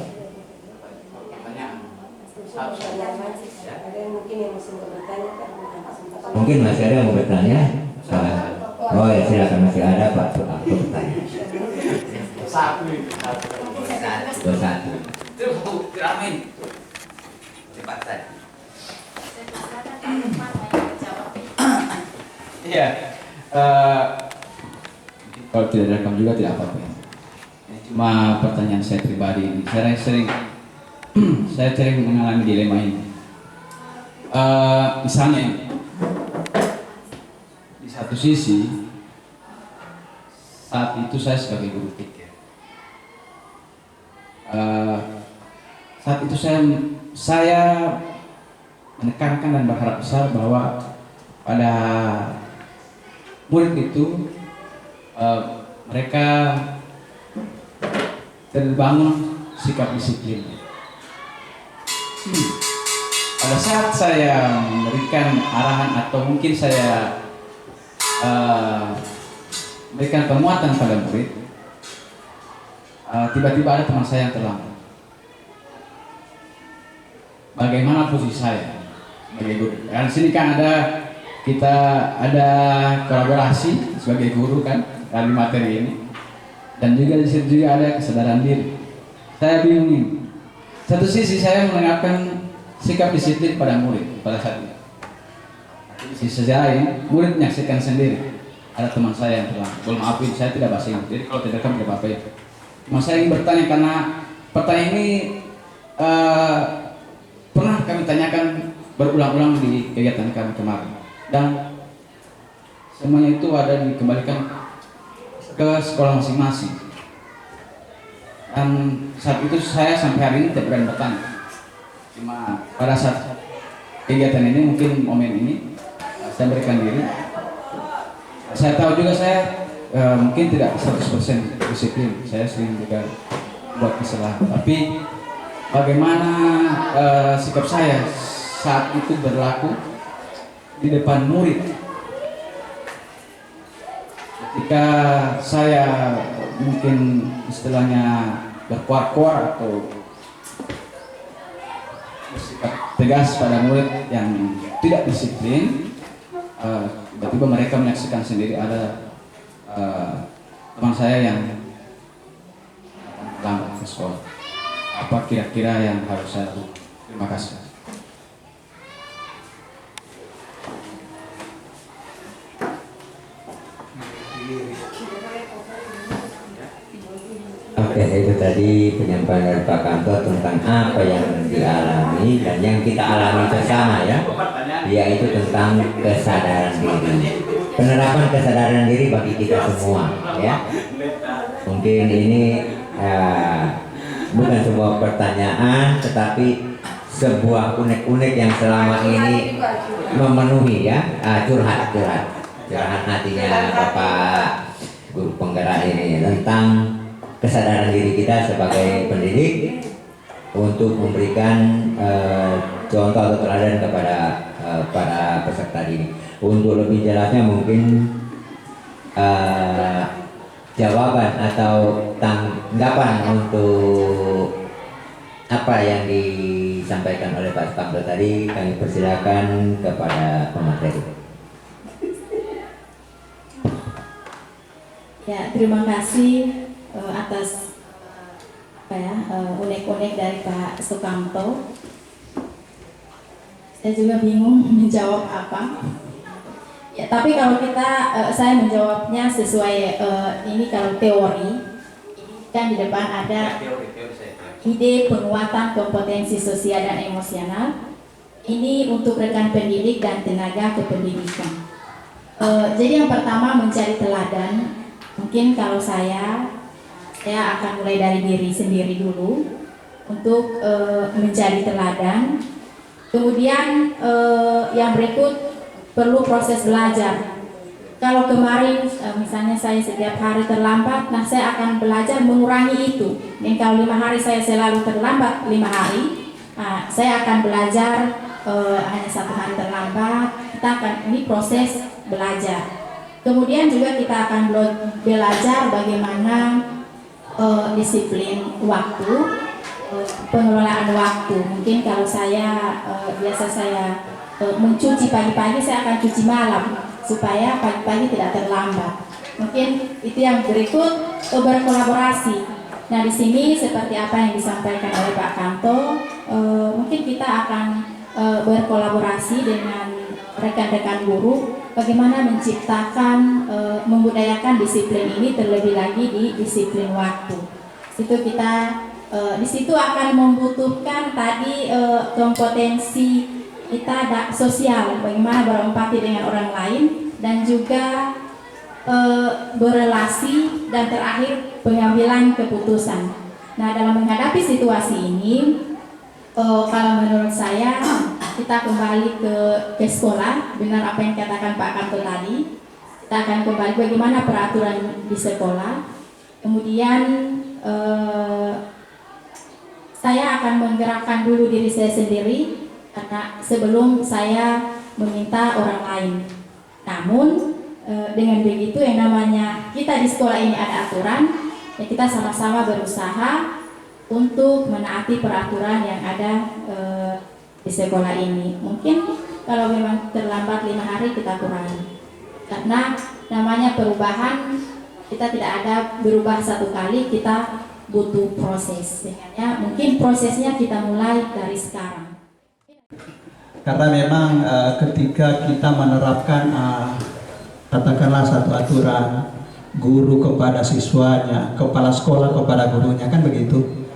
Mungkin masih ada yang mau bertanya? Oh ya, silakan, masih ada Pak Sukamto bertanya. Satu. Cepat saja. Iya. Kalau tidak direkam juga tidak apa-apa. Cuma pertanyaan saya pribadi. Saya sering mengalami dilema ini. Misalnya, di satu sisi saat itu saya sebagai guru TK. Saat itu saya menekankan dan berharap besar bahwa pada murid itu mereka terbangun sikap disiplin. pada saat saya memberikan arahan atau mungkin saya berikan penguatan pada murid, tiba-tiba ada teman saya yang terlambat. Bagaimana posisi saya sebagai guru? Di sini kan kita ada kolaborasi sebagai guru kan dari materi ini, dan juga di situ juga ada kesadaran diri. Saya bingung ini. Satu sisi saya mendengarkan sikap disiplin pada murid pada saat itu. Di sisi lain, murid menyaksikan sendiri ada teman saya yang terlambat. Boleh maafin, saya tidak bahasa Inggris, jadi kalau tidak kan tidak apa-apa ya. Cuma saya ingin bertanya karena pertanyaan ini pernah kami tanyakan berulang-ulang di kegiatan kami kemarin, dan semuanya itu ada dikembalikan ke sekolah masing-masing. Dan saat itu saya sampai hari ini tidak berani bertanya. Cuma pada saat kegiatan ini, mungkin momen ini saya berikan diri. Saya tahu juga saya mungkin tidak 100% disiplin. Saya sering juga buat kesalahan. Tapi bagaimana sikap saya saat itu berlaku di depan murid? Ketika saya mungkin istilahnya berkuar-kuar atau bersikap tegas pada murid yang tidak disiplin, tiba-tiba mereka menyaksikan sendiri ada teman saya yang lambat ke sekolah. Apa kira-kira yang harus saya lakukan? Terima kasih. Oke, itu tadi penyampaian dari Pak Kanto tentang apa yang dialami dan yang kita alami bersama ya, yaitu tentang kesadaran diri. Penerapan kesadaran diri bagi kita semua ya. Mungkin ini bukan sebuah pertanyaan, tetapi sebuah unek-unek yang selama ini memenuhi ya, curhat hatinya Bapak Guru Penggerak ini tentang kesadaran diri kita sebagai pendidik untuk memberikan contoh atau teladan kepada para peserta didik. Untuk lebih jelasnya mungkin jawaban atau tanggapan untuk apa yang disampaikan oleh Pak Sukamto tadi kami persilakan kepada pemateri. Ya, terima kasih atas unek-unek dari Pak Sukamto. Saya juga bingung menjawab apa. Ya, tapi kalau saya menjawabnya sesuai ini kalau teori, kan di depan ada ide penguatan kompetensi sosial dan emosional. Ini untuk rekan pendidik dan tenaga kependidikan. Jadi yang pertama mencari teladan. Mungkin kalau saya akan mulai dari diri sendiri dulu untuk mencari teladan. Kemudian yang berikut perlu proses belajar. Kalau kemarin misalnya saya setiap hari terlambat, nah saya akan belajar mengurangi itu. Dan kalau 5 hari saya selalu terlambat 5 hari, saya akan belajar hanya 1 hari terlambat. Ini proses belajar. Kemudian juga kita akan belajar bagaimana disiplin waktu, pengelolaan waktu. Mungkin kalau biasa saya mencuci pagi-pagi, saya akan cuci malam supaya pagi-pagi tidak terlambat. Mungkin itu yang berikut, berkolaborasi. Nah, di sini seperti apa yang disampaikan oleh Pak Kanto, mungkin kita akan berkolaborasi dengan rekan-rekan guru, bagaimana menciptakan, membudayakan disiplin ini, terlebih lagi di disiplin waktu. Di situ akan membutuhkan tadi kompetensi kita sosial, bagaimana berempati dengan orang lain, dan juga berelasi, dan terakhir pengambilan keputusan. Nah, dalam menghadapi situasi ini, kalau menurut saya kita kembali ke sekolah. Benar apa yang katakan Pak Kanto tadi, kita akan kembali bagaimana peraturan di sekolah. Kemudian saya akan menggerakkan dulu diri saya sendiri, karena sebelum saya meminta orang lain. Namun dengan begitu yang namanya kita di sekolah ini ada aturan, ya kita sama-sama berusaha untuk menaati peraturan yang ada di sekolah ini. Mungkin kalau memang terlambat 5 hari kita kurangi, karena namanya perubahan kita tidak ada berubah satu kali, kita butuh proses. Sehingga mungkin prosesnya kita mulai dari sekarang. Karena memang ketika kita menerapkan katakanlah satu aturan, guru kepada siswanya, kepala sekolah kepada gurunya, kan begitu.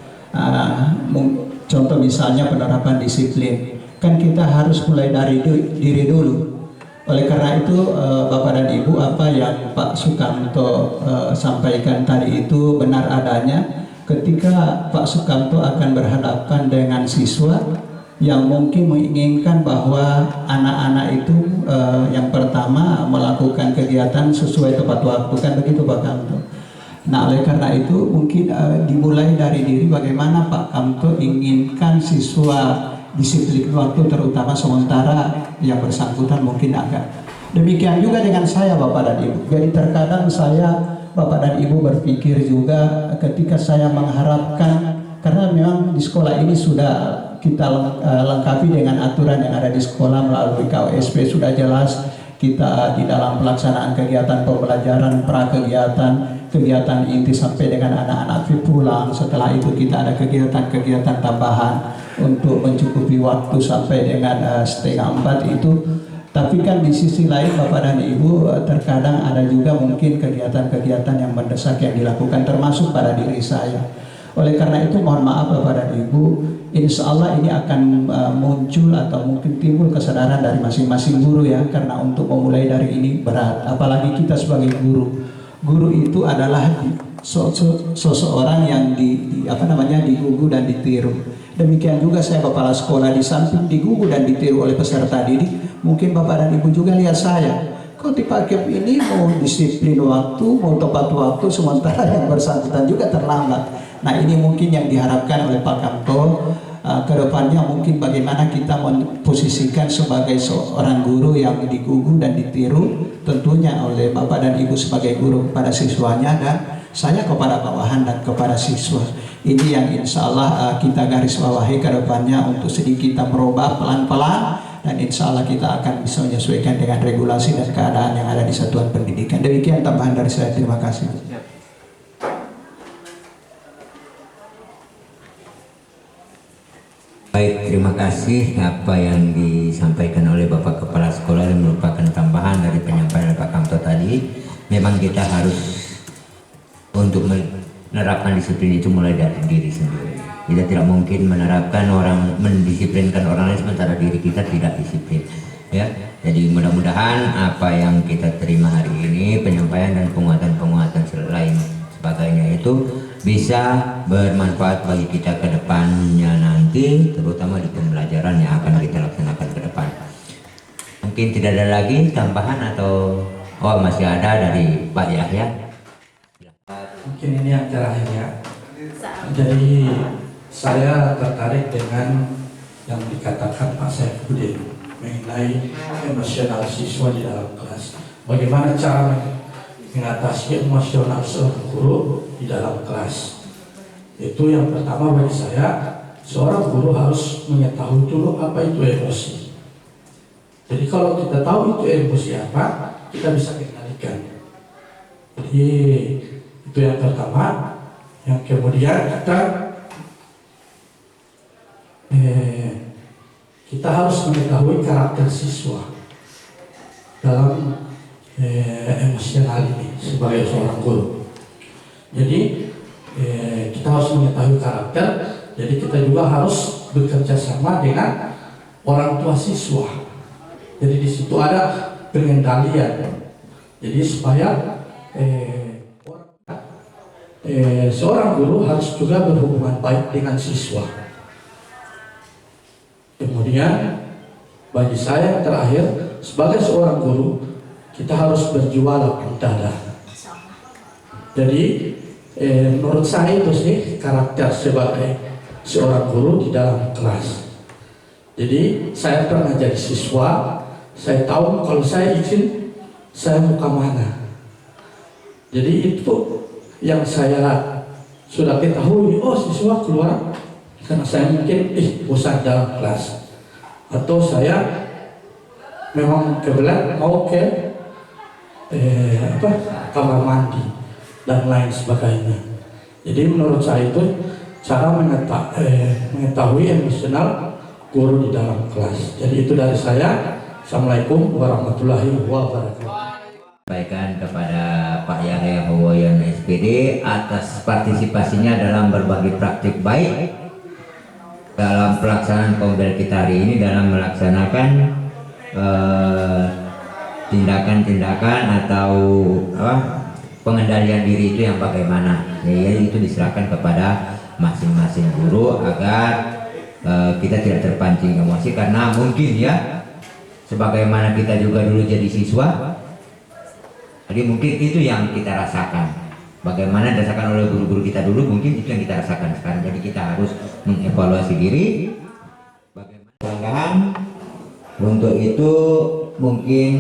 Contoh misalnya penerapan disiplin, kan kita harus mulai dari diri dulu. Oleh karena itu Bapak dan Ibu, apa yang Pak Sukamto sampaikan tadi itu benar adanya. Ketika Pak Sukamto akan berhadapan dengan siswa yang mungkin menginginkan bahwa anak-anak itu yang pertama melakukan kegiatan sesuai tepat waktu, kan begitu Pak Kamto. Nah, oleh karena itu mungkin dimulai dari diri, bagaimana Pak Kamto inginkan siswa disiplin waktu, terutama sementara yang bersangkutan mungkin agak. Demikian juga dengan saya Bapak dan Ibu. Jadi terkadang saya Bapak dan Ibu berpikir juga ketika saya mengharapkan, karena memang di sekolah ini sudah kita lengkapi dengan aturan yang ada di sekolah melalui KWSP, sudah jelas kita di dalam pelaksanaan kegiatan pembelajaran, kegiatan inti sampai dengan anak-anak pulang. Setelah itu kita ada kegiatan-kegiatan tambahan untuk mencukupi waktu sampai dengan 3:30 itu. Tapi kan di sisi lain Bapak dan Ibu, terkadang ada juga mungkin kegiatan-kegiatan yang mendesak yang dilakukan, termasuk pada diri saya. Oleh karena itu mohon maaf Bapak dan Ibu, insya Allah ini akan muncul atau mungkin timbul kesadaran dari masing-masing guru ya, karena untuk memulai dari ini berat, apalagi kita sebagai guru. Guru itu adalah seseorang yang digugu dan ditiru. Demikian juga saya kepala sekolah, di samping digugu dan ditiru oleh peserta didik, mungkin Bapak dan Ibu juga lihat saya, kok di paket ini mau disiplin waktu, mau tepat waktu, sementara yang bersangkutan juga terlambat. Nah, ini mungkin yang diharapkan oleh Pak Kamto. Kedepannya mungkin bagaimana kita memposisikan sebagai seorang guru yang digugu dan ditiru, tentunya oleh Bapak dan Ibu sebagai guru kepada siswanya, dan saya kepada bawahan dan kepada siswa. Ini yang insya Allah kita garis bawahi kedepannya untuk sedikit kita merubah pelan-pelan, dan insya Allah kita akan bisa menyesuaikan dengan regulasi dan keadaan yang ada di satuan pendidikan. Demikian tambahan dari saya, terima kasih. Baik, terima kasih apa yang disampaikan oleh Bapak Kepala Sekolah dan merupakan tambahan dari penyampaian Pak Kamto tadi. Memang kita harus untuk menerapkan disiplin itu mulai dari diri sendiri. Kita tidak mungkin mendisiplinkan orang lain sementara diri kita tidak disiplin. Ya, jadi mudah-mudahan apa yang kita terima hari ini, penyampaian dan penguatan-penguatan lain sebagainya itu bisa bermanfaat bagi kita ke depannya nanti, terutama di pembelajaran yang akan kita laksanakan ke depan. Mungkin tidak ada lagi tambahan atau masih ada dari Pak Yahya. Mungkin ini yang terakhir ya. Jadi saya tertarik dengan yang dikatakan Pak Saifuddin mengenai emosional siswa di dalam kelas. Bagaimana cara mengatasi emosional seorang guru di dalam kelas. Itu yang pertama bagi saya, seorang guru harus mengetahui dulu apa itu emosi. Jadi kalau kita tahu itu emosi apa, kita bisa kendalikan. Jadi itu yang pertama. Yang kemudian kita harus mengetahui karakter siswa dalam emosional ini sebagai seorang guru. Jadi kita harus mengetahui karakter. Jadi kita juga harus bekerja sama dengan orang tua siswa. Jadi di situ ada pengendalian. Jadi supaya seorang guru harus juga berhubungan baik dengan siswa. Kemudian bagi saya yang terakhir, sebagai seorang guru kita harus berjuang lapang dada. Jadi menurut saya itu sih karakter sebagai seorang guru di dalam kelas. Jadi saya pernah jadi siswa, saya tahu kalau saya izin saya mau kemana. Jadi itu yang saya sudah ketahui, oh siswa keluar karena saya mungkin bosan dalam kelas, atau saya memang kebetulan mau ke kamar mandi dan lain sebagainya. Jadi menurut saya itu cara mengetahui emosional guru di dalam kelas. Jadi itu dari saya. Assalamualaikum warahmatullahi wabarakatuh. Sampaikan kepada Pak Yahya Huwayan SPD atas partisipasinya dalam berbagi praktik baik dalam pelaksanaan Kombel kita hari ini, dalam melaksanakan tindakan-tindakan atau pengendalian diri itu yang bagaimana. Jadi itu diserahkan kepada masing-masing guru agar kita tidak terpancing emosi, karena mungkin ya sebagaimana kita juga dulu jadi siswa, jadi mungkin itu yang kita rasakan. Bagaimana dirasakan oleh guru-guru kita dulu, mungkin itu yang kita rasakan sekarang. Jadi kita harus mengevaluasi diri. Bagaimana untuk itu mungkin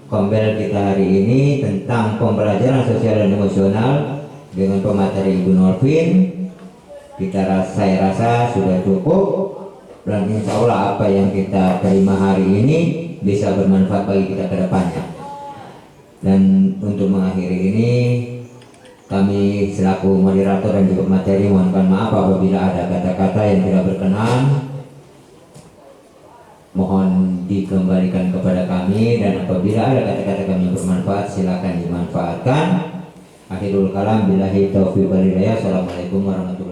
Kombel kita hari ini tentang pembelajaran sosial dan emosional dengan pemateri Ibu Norvin, saya rasa sudah cukup, dan insya Allah apa yang kita terima hari ini bisa bermanfaat bagi kita ke depannya. Dan untuk mengakhiri ini, kami selaku moderator dan juga materi mohonkan maaf apabila ada kata-kata yang tidak berkenan, mohon dikembalikan kepada kami, dan apabila ada kata-kata kami yang bermanfaat silakan dimanfaatkan. Akhirul kalam, billahi taufiq wal hidayah. Assalamualaikum warahmatullahi wabarakatuh.